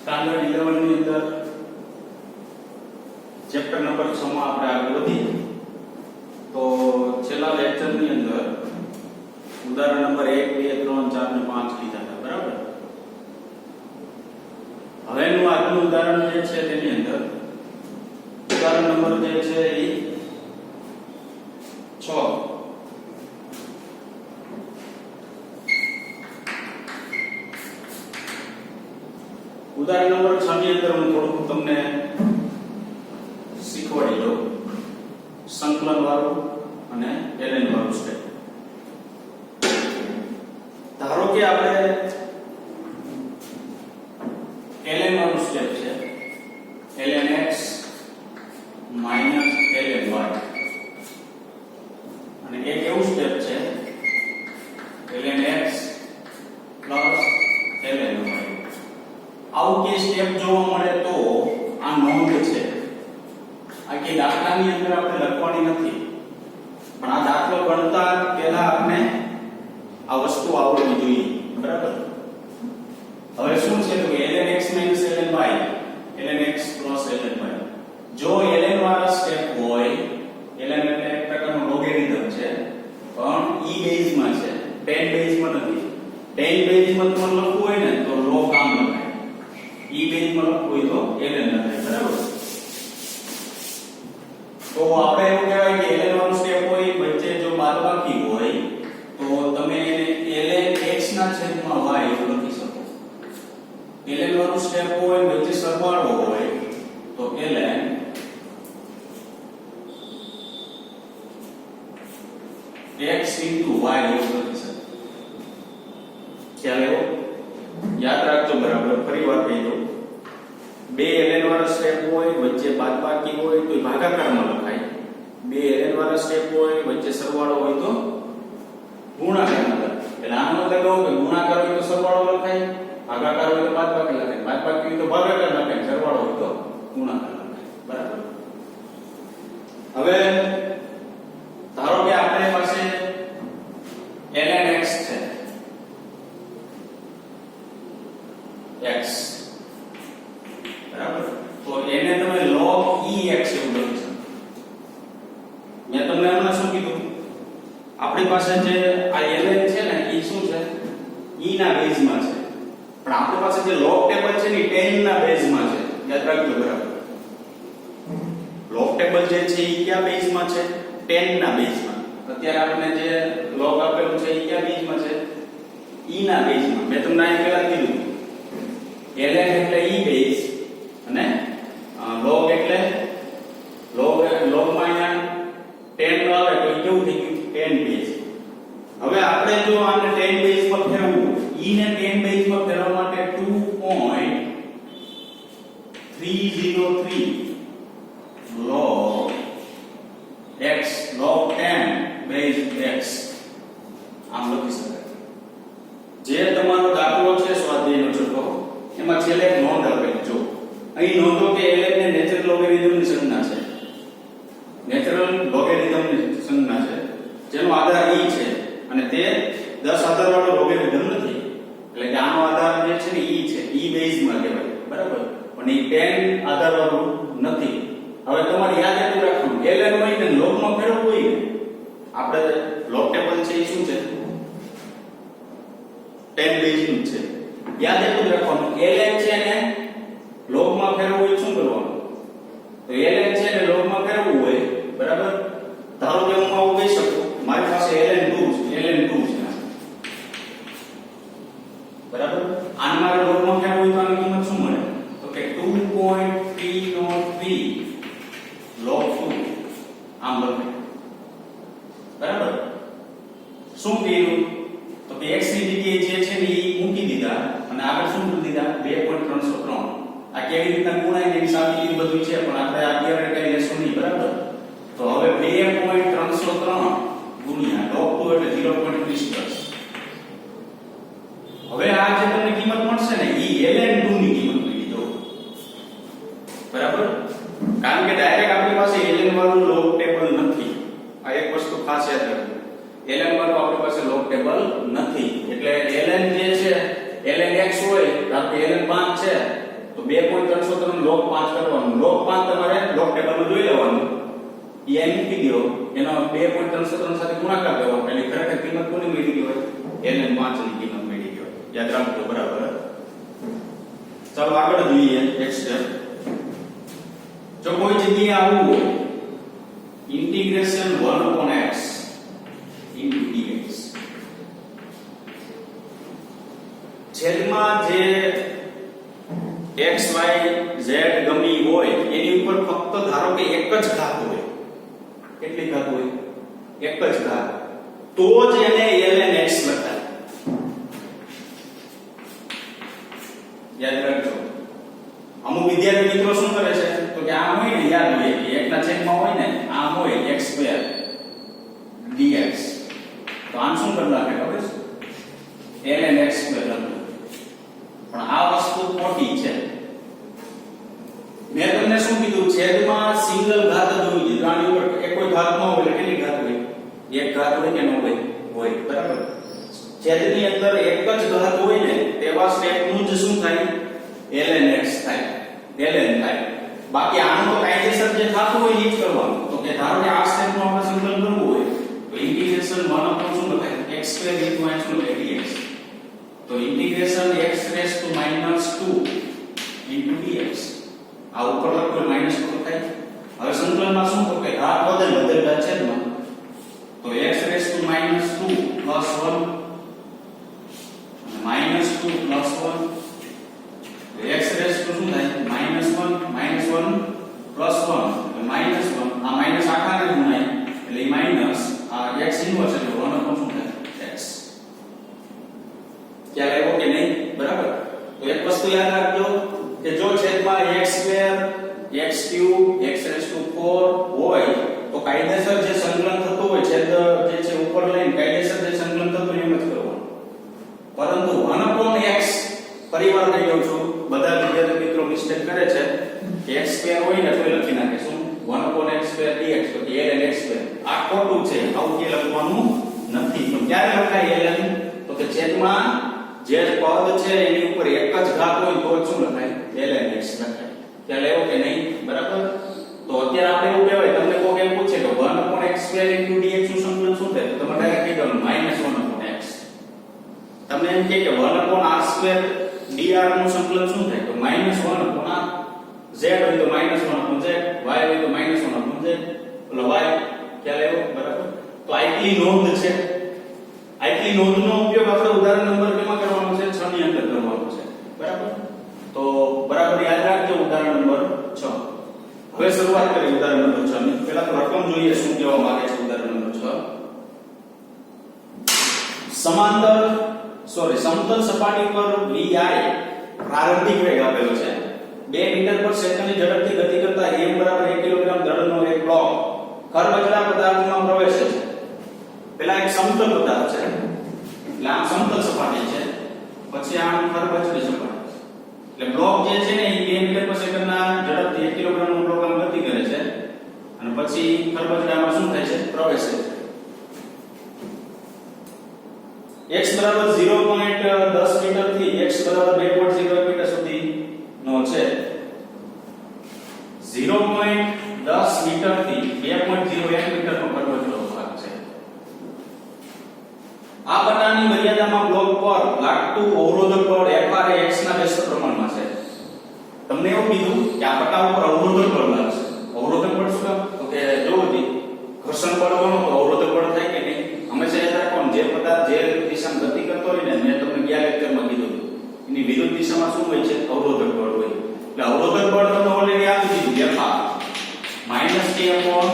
Standard 11 ની અંદર chapter number 6 માં આપણે આગળ વધીએ તો છેલ્લા લેક્ચર ની અંદર ઉદાહરણ નંબર 1 2 3 4 અને 5 લીધા હતા બરાબર. હવેનું આગળનું ઉદાહરણ જે છે તેની અંદર ઉદાહરણ નંબર જે છે એ 6 ઉદાહરણ નંબર 6 ની અંદર હું થોડું તમને શીખવાડી દઉં સંકલન વાળું અને એલએન વાળું સ્ટેપ. ધારો કે આપણે એલએન વાળું સ્ટેપ છે ln x ln y અને એક એવું સ્ટેપ છે ln x ln y. આવું કે સ્ટેપ જોવા મળે તો આ નોંધ છે. આ કે દાખલાની અંદર આપણે લખવાની નથી પણ આ દાખલો ગણતા પહેલા આપણે આ વસ્તુ આવડવી જોઈએ બરાબર. હવે શું છે તો ln x ln y ln x ln y. જો ln વાળા સ્ટેપ હોય ln એટલે એક પ્રકારનો લોગેરિધમ છે પણ e બેઝ માં છે 10 બેઝ માં નથી. 10 બેઝ માં તમને લખવું હોય ને તો log આમ લખાય, e બેઝ માં લખવું હોય તો ln લખાય બરાબર. તો આપણે એવું કહેવાય કે ln વાળું સ્ટેપ હોય વચ્ચે જો બાદબાકી હોય તો તમે એને ln x ના છેદમાં y એવું લખી શકો. ln વાળું સ્ટેપ હોય વચ્ચે સરવાળો હોય તો ln x y એવું લખી શકો. ખ્યાલ આવ્યો? યાદ રાખજો બરાબર. ફરી વાર કહી દઉં, બે ln વાળા સ્ટેપ હોય વચ્ચે બાદબાકી હોય તો ભાગાકારમાં લખાય. બે ln વાળા સ્ટેપ હોય વચ્ચે સરવાળો હોય તો ગુણાકારમાં લખાય. એટલે આનો મતલબ એવો કે ગુણાકાર હોય તો સરવાળો લખાય, ભાગાકાર હોય તો બાદબાકી લખાય, બાદબાકી હોય તો ભાગાકાર લખાય, સરવાળો હોય તો ગુણાકાર લખાય બરાબર. હવે ધારો કે આપણી પાસે ln x છે x બરાબર. તો એને તમે log ex એવું લખી શકો. મેં તમને હમણાં શું કીધું, આપણી પાસે જે આ ln છે ને એ શું છે e ના બેઝમાં છે પણ આપણી પાસે જે log ટેબલ છે ને 10 ના બેઝમાં છે. યાદ રાખજો બરાબર. log ટેબલ જે છે એ કયા બેઝમાં છે? 10 ના બેઝમાં. અત્યારે આપણે જે log આપેલું છે એ કયા બેઝમાં છે? e ના બેઝમાં. મેં તમને અહીં પહેલા કીધું ln એટલે e બેઝ અને log એટલે log માં અહીંયા 10 આવે તો કેવું થઈ ગયું 10 બેઝ. હવે આપણે જો આને 10 બેઝ માં ફેરવવું, e ને 10 બેઝ માં ફેરવવા માટે 2.303 log x log 10 base x આમ લખી શકાય. જે તમારો દાખલો છે સ્વાધ્યાયનો છઠ્ઠો એમાં છેલ્લે એક નોંધ આપેલી જો અહીં નોંધો કે ln ને નેચરલ લોગેરિધમની સંજ્ઞા છે. નેચરલ લોગેરિધમની સંજ્ઞા છે જેનો આધાર e છે અને તે 10 આધાર વાળો લોગેરિધમ નથી. એટલે કે આનો આધાર જે છે ને e છે, e બેઝ માં કહેવાય બરાબર. પણ એ 10 આધાર વાળું નથી. હવે તમારે યાદ રાખવું ln હોય ને log માં ફેરવવું હોય ને આપણે log ટેબલ છે એ શું છે 10 બેઝ નું છે. યાદ રાખવાનું ln છે ને log માં ફેરવવું હોય શું કરવાનું? તો ln છે ને log માં ફેરવવું હોય બરાબર. ધારો કે હું આવું કહી શકું મારી પાસે ln2 છે બરાબર. આને મારે log માં ફેરવવું હોય તો આની કિંમત શું મળે? તો કે 2.303 log 2 આમ લખાય બરાબર. શું કર્યું તો કે x ની જગ્યાએ જે છે ને એ મૂકી દીધા અને આગળ શું મૂકી દીધા 2.303. આ કેવી રીતના ગુણાય એની સાબિતી બધું છે પણ આપણે અત્યારે કઈ લેશું નહીં બરાબર. તો હવે 2.303 ગુણ્યા log 2 એટલે 0.20. હવે આ જે તમને કિંમત મળશે ને એ ln2 ની કિંમત મળી દો બરાબર. કારણ કે ડાયરેક્ટ આપણી પાસે ln વાળું log ટેબલ નથી. આ એક વસ્તુ ખાસ યાદ રાખજો, ln વાળું આપણી પાસે log ટેબલ નથી. એટલે ln જે છે ln x હોય તો આપણે ln 5 છે તો 2.303 log 5 કરવાનું. log 5 તમારે log ટેબલમાં જોઈ લેવાનું. એ અહીં મૂકી દો, એનો 2.303 સાથે ગુણાકાર કરવાનો એટલે ખરેખર કિંમત કોની મળી ગઈ હોય? ln 5 ની કિંમત મળી ગઈ હોય. યાદ રાખજો, બરાબર. ચાલો આગળ જોઈએ એક સ્ટેપ. જો કોઈ જગ્યાએ આવું હોય ઇન્ટિગ્રેશન 1/x into dx, છેદમાં જે x y z ગમી હોય એની ઉપર ફક્ત ધારો કે એક જ ઘાત હોય. કેટલી ઘાત હોય? એક જ ઘાત. તો જ એને ln x લખાય. યાદ રાખજો. અમુક વિદ્યાર્થી મિત્રો શું કરે છે તો કે આમ હોય ને, યાદ હોય કે એકના છેદમાં હોય ને આમ હોય x2 dx, તો આમ શું કરી નાખે ખબર છે? ln x2 લખો. પણ આ વસ્તુ ખોટી છે. મેં તમને શું કીધું? છેદમાં સિંગલ ઘાત જ હોવી જોઈએ. આની ઉપર એક કોઈ ઘાત ન હોય એટલે કેટલી ઘાત હોય? એક ઘાત હોય કે ન હોય? હોય, બરાબર. છેદની અંદર એક જ ઘાત હોય ને તેવા સ્ટેપનું જ શું થાય? ln x થાય, ln થાય. બાકી આનું તો કાયદેસર જે થતું હોય એ જ કરવાનું. તો કે ધારો કે આ સ્ટેપનું આપણે સંકલન કરવું હોય તો ઇન્ટિગ્રેશન 1 શું લખાય? x2 into y શું લખાય? dx. તો integration x raised to -2 into dx. આ ઉપર લખો -2 થાય. હવે સંકલનમાં શું તો કે ઘાત વધે વધે ઘાત છેદમાં, તો x raised to -2 plus 1 -2 plus 1, x raised to શું થાય? -1 plus 1 -1. આ માઈનસ આખાને ગુણાય એટલે માઈનસ આ x ઇન્વર્સ એટલે 1 upon શું થાય? x. ખ્યાલ આવ્યો કે નહીં? બરાબર. તો એક વસ્તુ યાદ રાખજો કે જો છેદમાં x2 x3 x raised to 4 હોય તો કાયદેસર જે સંકલન થતું હોય છેદ જે છે ઉપર લઈને કાયદેસર જે સંકલન થતું હોય એમ જ કરવાનું. પરંતુ 1 upon x પરિવાર લઈ લઉં છું. બધા વિદ્યાર્થી મિત્રો મિસ્ટેક કરે છે કે x2 હોય ને તો લખી નાખે શું? 1 upon x2 dx, તો ln x2. આ ખોટું છે. આવું કે લખવાનું નથી. તો ક્યારે લખાય ln? તો કે છેદમાં જે પદ છે એની ઉપર એક જ ઘાત હોય તો શું લખાય? ln x લખાય. ખ્યાલ આવ્યો કે નહીં? બરાબર. તો અત્યારે આપણે એવું કહેવાય, તમને કોઈ એમ પૂછે કે 1 upon x2 into dx નું સંકલન શું થાય? તો તમે ડાયરેક્ટ કહી દો -1 upon x. તમને એમ કહે કે 1 upon r2 dr નું સંકલન શું થાય? તો -1 upon r. z હોય તો -1 upon z, y હોય તો -1 upon z. એટલે y. ખ્યાલ આવ્યો? બરાબર. તો આટલી નોંધ છે. આટલી નોંધનો ઉપયોગ આપણે ઉદાહરણ નંબર કેમાં કરવાનો છે? 6 ની અંદર કરવાનો છે. બરાબર. તો બરાબર યાદ રાખજો ઉદાહરણ નંબર 6. હવે શરૂઆત કરીએ ઉદાહરણ નંબર 6 ની. પહેલા તો રકમ જોઈએ શું કહેવા માંગે છે ઉદાહરણ નંબર 6. સમતલ સપાટી પર vi પ્રારંભિક વેગ આપેલો છે. 2 મીટર પર સેકન્ડની ઝડપથી ગતિ કરતા m બરાબર 1 કિલોગ્રામ દળનો એક બ્લોક ખરબચડા પદાર્થમાં પ્રવેશે છે. પેલા એક સમતલ પદાર્થ છે એટલે આ સમતલ સપાટી છે, પછી આ ખરબચડી સપાટી છે. એટલે બ્લોક જે છે ને એ 2 મીટર પર સેકન્ડના ઝડપથી 1 કિલોગ્રામનો બ્લોક આમ ગતિ કરે છે અને પછી ખરબચડામાં શું થાય છે? પ્રવેશે છે. x બરાબર 0.10 મીટર થી x બરાબર 2.01 મીટર સુધી નો છે. 0.10 મીટર થી 2.01 મીટર નો ખરબચડો ભાગ છે. આ બધાની મર્યાદામાં બ્લોક પર લાગતું અવરોધક બળ Fr એ x ના વ્યસ્ત પ્રમાણમાં છે. તમને એવું કીધું કે આ પટ્ટા ઉપર અવરોધક બળ લાગશે. અવરોધક બળ શું કામ? તો કે જો ઘર્ષણ બળ ગણો તો અવરોધક બળ થાય કે નહીં? હંમેશા યાદ રાખવાનું જે પદાર્થ જે દિશામાં ગતિ કરતો હોય ને, મેં તમને ગયા લેક્ચરમાં કીધું એની વિરુદ્ધ દિશામાં શું હોય છે? અવરોધક બળ હોય. એટલે અવરોધક બળ તમને ઓલરેડી આપી દીધું F -k upon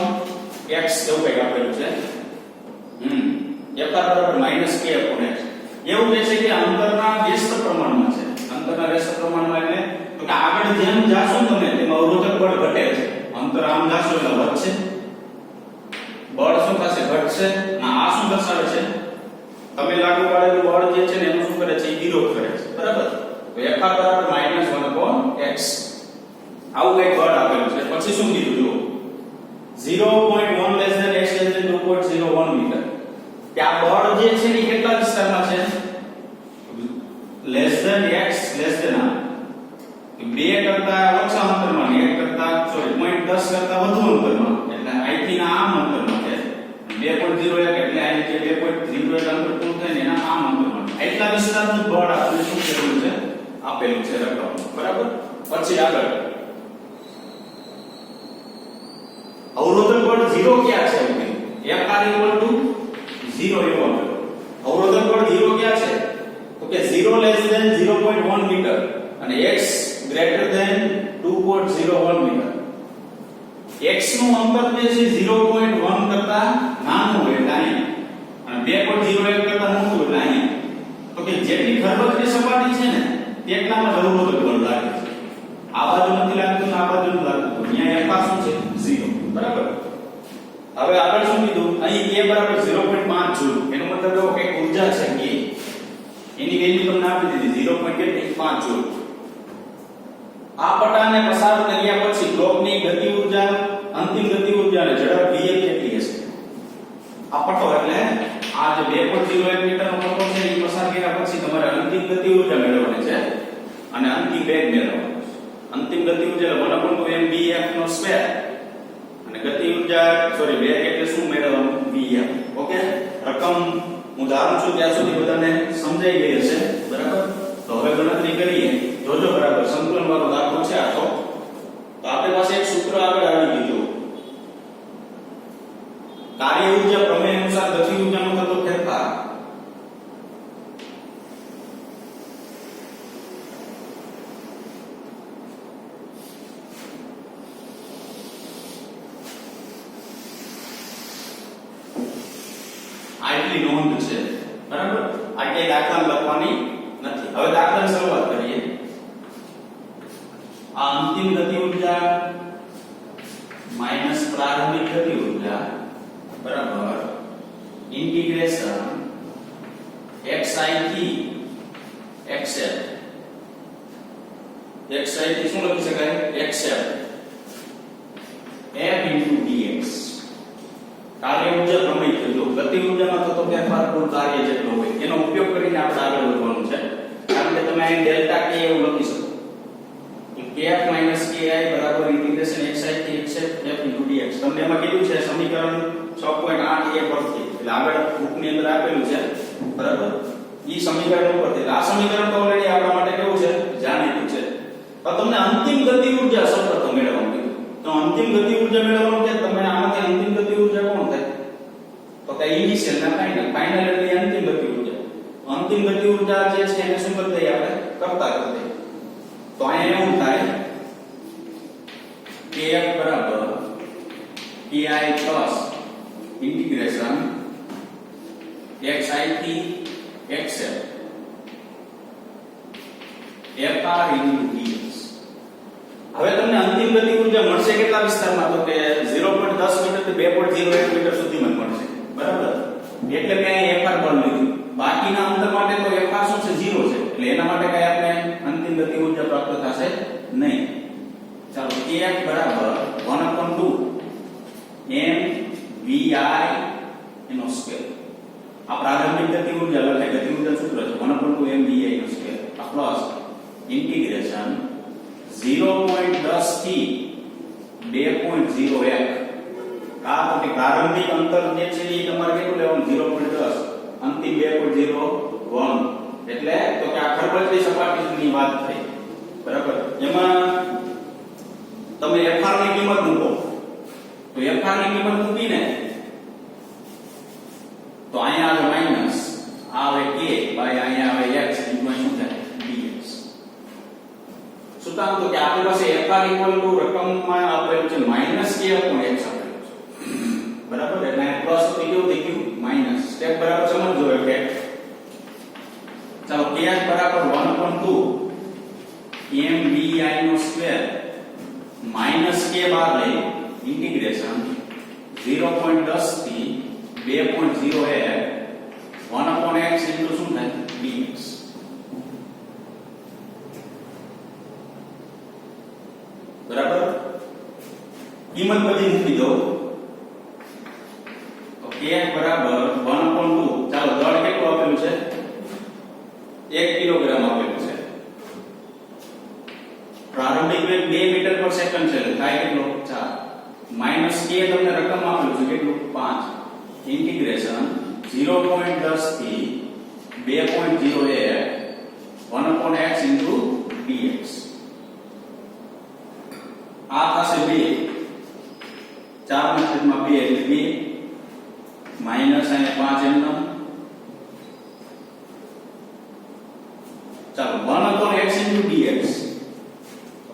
x એવું કંઈક આપેલું છે. F બરાબર -k upon x. એવું કહે છે કે અંતરના વ્યસ્ત પ્રમાણમાં છે. અંતરના વ્યસ્ત પ્રમાણમાં એટલે તો કે આગળ જેમ જાશો તમે તેમ અવરોધક બળ ઘટે છે. અંતર આમ જાશો એટલે વધશે, બળ શું થશે? ઘટશે. આ શું દર્શાવે છે? તમે લાગુ પાડેલું બળ જે છે ને એનું શું કરે છે? એ વિરોધ કરે છે. બરાબર. તો F બરાબર -1 upon x. આવું કંઈક બળ આપેલું છે. પછી શું કીધું જો 0.1 less than x less than 2.01 metre. કે આ બળ જે છે એ કેટલા વિસ્તારમાં છે? less than x less than r. 2 કરતા ઓછા અંતરમાં ને 1 કરતા 0.10 કરતા વધુ અંતરમાં એટલે અહીંથી ના આમ અંતરમાં છે 2.01 એટલે આ નીચે 2.01 અંતર પૂરું થાય ને એના આમ અંતરમાં એટલા વિસ્તારનું બળ આપણે શું કરેલું છે આપેલું છે રકમ બરાબર પછી આગળ અવરોધક બળ 0 ક્યાં છે Fr 0 એવો અવરોધક બળ 0 ક્યાં છે તો કે 0 લેસ ધેન 0.1 મીટર અને x greater than 2.01 metre x નું અંતર જે છે 0.1 કરતા નાનું હોય એટલે અહીંયા અને 2.01 કરતા મોટું એટલે અહીંયા તો કે જેટલી ખરબચડી સપાટી છે ને તેટલામાં અવરોધક બળ લાગે છે આ બાજુ નથી લાગતું ને આ બાજુ નથી લાગતું અહીંયા F શું છે 0 બરાબર હવે આગળ શું કીધું અહીં k બરાબર 0.5 જૂલ એનો મતલબ એવો કે ઊર્જા છે k એની વેલ્યુ તમને આપી દીધી 0.5 જૂલ આ પટાને પસાર કર્યા પછી બ્લોકની ગતિ ઊર્જા અંતિમ ગતિ ઊર્જા અને ઝડપ vf કેટલી હશે આ પટો એટલે આ જે 2.01 મીટરનો પટો છે એ પસાર કર્યા પછી તમારે અંતિમ ગતિ ઊર્જા મેળવવાની છે અને અંતિમ વેગ મેળવવાનો છે અંતિમ ગતિ ઊર્જા 1/mvf નો સ્ક્વેર અને ગતિ ઊર્જા વેગ એટલે શું મેળવવાનું vf ઓકે રકમ હું ધારું છું ત્યાં સુધી બધાને સમજાઈ ગઈ હશે બરાબર તો હવે ગણતરી કરીએ જોજો બરાબર સંતુલન વાળો દાખલો છે આ તો આપણી પાસે એક સૂત્ર આગળ આવી ગયું કાર્ય ઊર્જા પ્રમેય અનુસાર ગતિ ઊર્જાનો થતો ફેરફાર આટલી નોંધ છે બરાબર આટલી દાખલા લખવાની નથી હવે દાખલાની શરૂઆત કરીએ આ અંતિમ ગતિ ઊર્જા માઈનસ પ્રારંભિક ગતિ ઊર્જા બરાબર ઇન્ટિગ્રેશન xi થી xf xi થી શું લખી શકાય xf f dx કાર્ય ઊર્જા પ્રમેય થયો ગતિ ઊર્જામાં થતો ફેરફાર કુલ કાર્ય જેટલો હોય એનો ઉપયોગ કરીને આપણે આગળ વધવાનું છે કારણ કે તમે અહીં ડેલ્ટા k એવું લખી શકો kf ki બરાબર ઇન્ટિગ્રેશન xi થી xf f dx તમને એમાં કીધું છે સમીકરણ 6.8 a પરથી એટલે આગળ બુકની અંદર આપેલું છે બરાબર ઈ સમીકરણ ઉપરથી આ સમીકરણ તો ઓલરેડી આપણા માટે કેવું છે જાણીતું છે તો તમને અંતિમ ગતિ ઊર્જા સૌપ્રથમ મેળવવાનું કીધું તો અંતિમ ગતિ ઊર્જા મેળવવાનું છે તમને આમાંથી અંતિમ ગતિ ઊર્જા કોણ થાય તો કે ઇનિશિયલ ના ફાઇનલ એટલે અંતિમ ગતિ ઊર્જા અંતિમ ગતિ ઊર્જા જે છે એને શું કરી દઈએ આપણે કરતા કરી દઈએ તો અહીંયા એવું થાય kf બરાબર ki પ્લસ ઇન્ટિગ્રેશન xi થી xf fr dx હવે તમને અંતિમ ગતિ ઊર્જા મળશે કેટલા વિસ્તારમાં તો કે 0.10 મીટર થી 2.01 મીટર સુધીમાં મળશે બરાબર એટલે કે અહીં fr બળ લીધું બાકીના અંતર માટે તો fr શું છે 0 છે એટલે એના માટે કઈ આપણે અંતિમ ગતિ ઊર્જા પ્રાપ્ત થશે નહીં ચાલો kf બરાબર 1/2 m vi એનો સ્ક્વેર આ પ્રારંભિક ગતિ ઊર્જા લખાય ગતિ ઊર્જા સૂત્ર છે 1/2 m vi નો સ્ક્વેર આ પ્લસ ઇન્ટિગ્રેશન 0.10 થી 2.01 આ તો પ્રારંભિક અંતર જે છે એ તમારે કેટલું લેવાનું 0.10 અંતિમ 2.01 એટલે તો કે આ ખરબચડી સપાટીની વાત થઈ બરાબર એમાં તમે fr ની કિંમત મૂકો તો fr ની કિંમત મૂકીને તો અહીંયા આવે માઈનસ આવે k બાય અહીંયા આવે x ઇન્ટુ શું થાય dx શું કામ તો કે આપણી પાસે fr રકમમાં આપેલું છે -k upon x આપેલું છે બરાબર એટલે આ પ્લસ થઈ ગયું થઈ ગયું માઈનસ સ્ટેપ બરાબર સમજો એટલે ચાલો k બરાબર 1/2 mvi નો સ્ક્વેર -k બાર લઈ ઇન્ટિગ્રેશન 0.10 થી 2.01 1/x ઇન્ટુ શું થાય dx બરાબર કિંમત બધી મૂકી દો તો k બરાબર 1/2 ચાલો દળ કેટલું આપેલું છે 1 કિલોગ્રામ આપેલું છે પ્રારંભિક વેગ 2 મીટર પર સેકન્ડ છે એટલે થાય કેટલો 4 માઈનસ k તમને રકમ આપેલું છે કેટલું 5 ઇન્ટિગ્રેશન 0.10 થી 2.01 1/x dx આ થશે 2 4 ના છેદમાં 2 એટલે 2 માઈનસ અને 5 એમનો ચાલો 1/x dx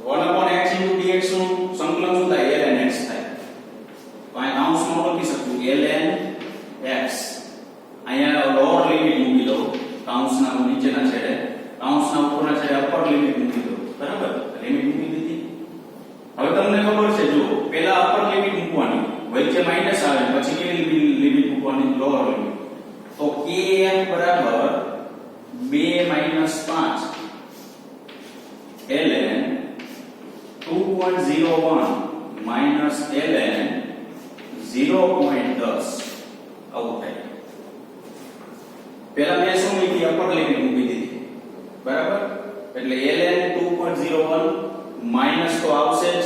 1/x dx નું સંકલન શું થાય ln x થાય તો આ કૌંસમાં લખી શકું ln x અહીંયા લોઅર લિમિટ મૂકી દો કૌંસના નીચેના છેડે કૌંસના ઉપરના છેડે અપર લિમિટ મૂકી દો બરાબર લિમિટ મૂકી દીધી હવે તમને ખબર છે જો પહેલા અપર લિમિટ મૂકવાની વચ્ચે માઈનસ આવે પછી કેવી લિમિટ મૂકવાની લોઅર લિમિટ તો kf બરાબર 2 5 ln 2.01 minus ln 0.10 આવું થાય પહેલા મેં શું મૂકી અપર લિમિટ મૂકી દીધી બરાબર એટલે ln 2.01 માઈનસ તો આવશે જ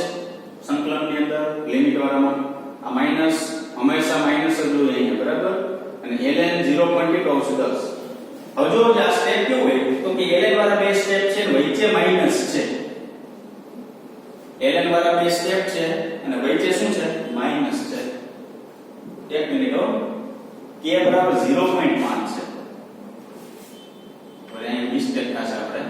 સંકલનની અંદર લિમિટ વાળામાં આ માઈનસ હંમેશા માઈનસ જ હોય અહીંયા બરાબર અને ln 0.1 આવશે 10 હવે જો આ સ્ટેપ કેવું હોય તો કે ln વાળા બે સ્ટેપ છે વચ્ચે માઈનસ છે ln વાળા બે સ્ટેપ છે અને વચ્ચે શું છે માઈનસ છે એક મિનિટ હો k બરાબર 0.5 છે હવે અહીં મિસ્ટેક થશે આપણે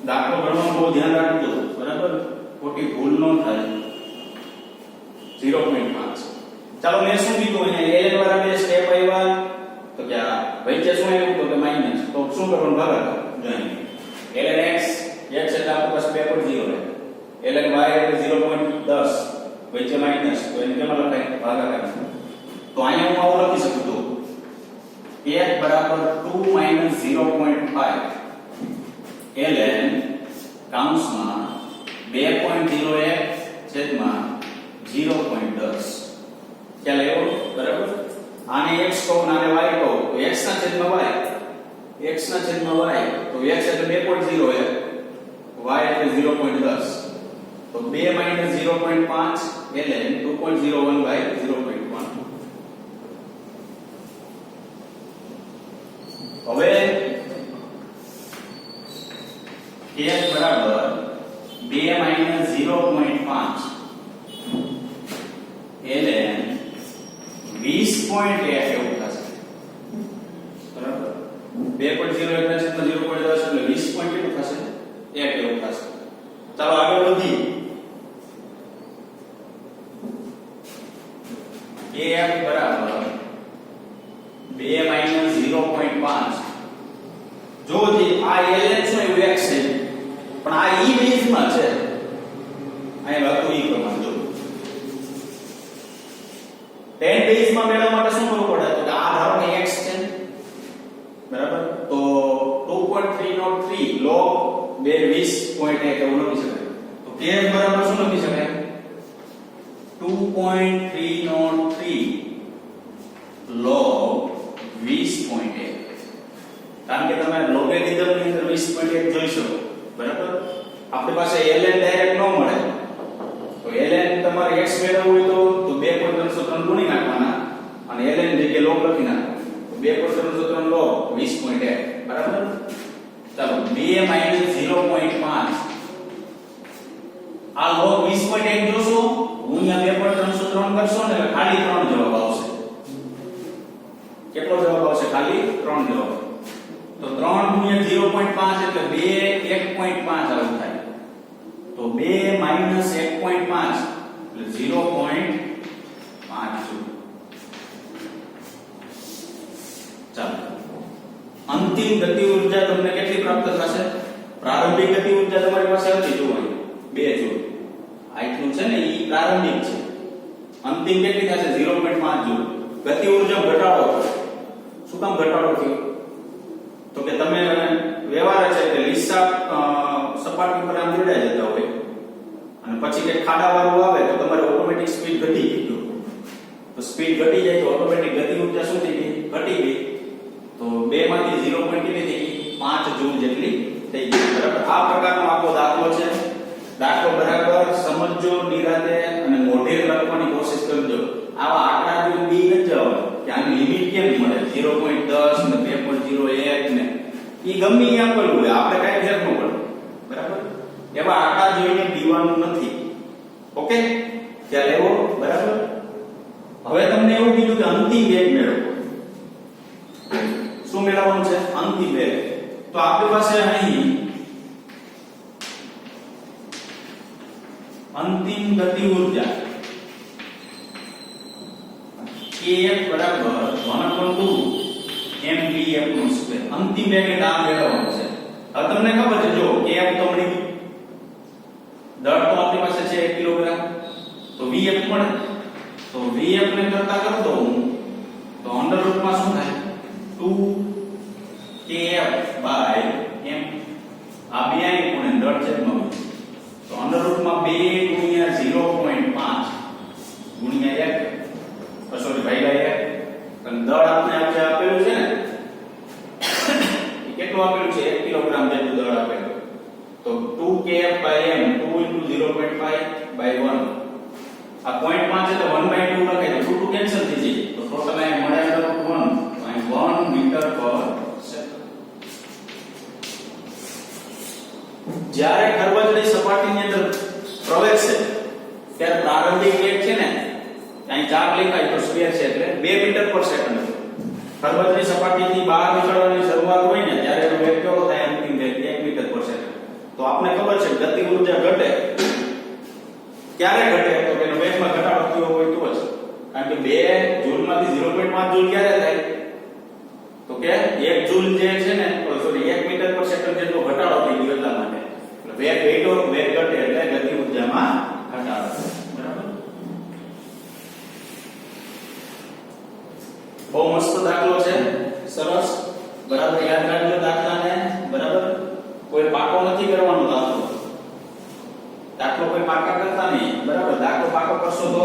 દાખલો ગણવામાં બહુ ધ્યાન રાખજો બરાબર ખોટી ભૂલ ન થાય 0.5 ચાલો મેં શું કીધું અહીંયા ln વાળા બે સ્ટેપ આવ્યા તો કે આ વચ્ચે શું આવ્યું તો કે માઈનસ તો શું કરવાનું ભાગાકાર જો અહીં ln x એટલે આપણી પાસે 2.0 રહે ln y એટલે 0.10 વચ્ચે માઈનસ તો એને કેમ લખાય ભાગાકાર તો અહીંયા હું આવું લખી શકું છું f બરાબર 2 0.5 ln કૌંસમાં 2.01 છેદમાં 0.10 ખ્યાલ આવ્યો બરાબર આને x કહો અને y કહો તો x ના છેદમાં y x ના છેદમાં y તો x એટલે 2.01 y એટલે 0.10 તો 2 0.5 ln 2.01 by 0.1 હવે k બરાબર 2 0.5 ln 20.1 એવું થશે બરાબર 2.01 ના છેદમાં 0.10 એટલે 20 પોઈન્ટ કેટલું થશે 1 એવું થશે ચાલો આગળ વધીએ kf બરાબર 2 0.5 જો જે આ ln શું એવું x છે પણ આ e બેઝ માં છે અહીં લખો e પ્રમાણે જો 10 બેઝ માં મેળવવા માટે શું કરવું પડે તો આ ધારો કે x છે બરાબર તો 2.303 log 20.1 એવું લખી શકાય તો kf બરાબર શું લખી શકાય 2.303 log 20.1 કારણ કે તમે લોગેરિધમ ની અંદર 20.1 જોઈ શકો બરાબર આપણી પાસે ln ડાયરેક્ટ ન મળે તો ln તમારે x મેળવવું હોય તો 2.303 ગુણી નાખવાના અને ln જગ્યાએ log લખી નાખવાના તો 2.303 log 20.1 બરાબર ચાલો 2 0.5 આ log 20.1 જોશો ગુણ્યા 2.303 કરશો ને એટલે ખાલી 3 જવાબ આવશે કેટલો જવાબ આવશે ખાલી 3 જવાબ તો 3 ગુણ્યા 0.5 એટલે 2 1.5 આવું થાય તો 2 1.5 એટલે 0.5 ચાલો અંતિમ ગતિ ઊર્જા તમને કેટલી પ્રાપ્ત થશે પ્રારંભિક ગતિ ઊર્જા તમારી પાસે હતી જો 2 જો આટલું છે ને ઈ પ્રારંભિક છે અંતિમ કેટલી થશે 0.5 જો ગતિ ઊર્જા ઘટાડો શું કામ ઘટાડો થયો તો કે તમે વ્યવહાર છે કે લિસાપ સપાટી પર આમ જોડાઈ જતા હોય અને પછી કે ખાડાવાળું આવે તો તમારે ઓટોમેટિક સ્પીડ ઘટી ગઈ, તો સ્પીડ ઘટી જાય તો ઓટોમેટિક ગતિ ઊર્જા શું થઈ ગઈ? ઘટી ગઈ. તો 2 માંથી 0 કેટલી થઈ ગઈ? 5 જૂલ જેટલી થઈ ગઈ. બરાબર. આ પ્રકારનો આખો દાખલો છે. દાખલો બરાબર સમજજો નિરાતે અને મોઢે લખવાની કોશિશ કરજો. આવા આંકડા જોઈને બી ન જાવ કે આની લિમિટ કેમ મળે 0.10 ને 2.01 ને ઈ ગમે ઈ આપેલું હોય, આપણે કાઈ ફેર ન પડે. બરાબર. એવા આંકડા જોઈને બીવાનું નથી. ઓકે, ખ્યાલ આવ્યો? બરાબર. હવે તમને એવું કીધું કે અંતિમ વેગ મેળવો. શું મેળવવાનું છે? અંતિમ વેગ. તો આપણી પાસે અહીં અંતિમ ગતિ ઊર્જા kF બરાબર 1/2 mvf². અંતિમ વેગ એટલે આ મેળવવાનું છે. હવે તમને ખબર છે, જો kF તો મળી ગયું, દળ તો આપણી પાસે છે 1 કિલોગ્રામ, તો vf મળે. તો vf ને કરતા કર દો હું, તો અંડર રૂટમાં શું થાય? 2kf/m. આ બે આની કોણે દળ છેદમાં, તો અંડર રૂટમાં 2 ગુણ્યા 0.5 ગુણ્યા 1, સોરી ભાગ્યા 1. અને દળ આપણે આજે આપેલું છે ને એ કેટલું આપેલું છે? 1 કિલોગ્રામ જેટલું દળ આપેલું. તો 2kf/m 2 * 0.5/1. આ 0.5 એટલે 1/2 લખાય તો 2 કેન્સલ થઈ જાય. તો ટોટલ આ મળે 1 મીટર/સેકન્ડ. જ્યારે ખરબચડી સપાટીની અંદર પ્રવેશે ત્યારે પ્રારંભિક વેગ છે ને, અહીં 4 લખાય તો સ્ક્વેર છે એટલે 2 મીટર/સેકન્ડ. ખરબચડી સપાટીથી બહાર નીકળવાની શરૂઆત હોય ને ત્યારે એનો વેગ કેવો થાય? અંતિમ વેગ 1 મીટર/સેકન્ડ. તો આપણે ખબર છે ગતિ ઊર્જા ઘટે ક્યારે ઘટે? તો કે એનો વેગમાં ઘટાડો થયો હોય તો જ. કારણ કે 2 જૂલમાંથી 0.5 જૂલ ક્યારે થાય? તો કે 1 જૂલ જે છે ને, સોરી 1 મીટર/સેકન્ડ જેટલો ઘટાડો થઈ ગયો એટલા માટે. એટલે વેગ ઘટ્યો, વેગ ઘટે એટલે ગતિ ઊર્જામાં ઘટાડો. બરાબર. બહુ મસ્ત દાખલો છે, સરસ. બરાબર, યાદ રાખજો દાખલાને. બરાબર, કોઈ પાકો નથી કરવાનો દાખલો કોઈ પાકા કરતા નહીં. બરાબર, દાખલો પાકો કરશો તો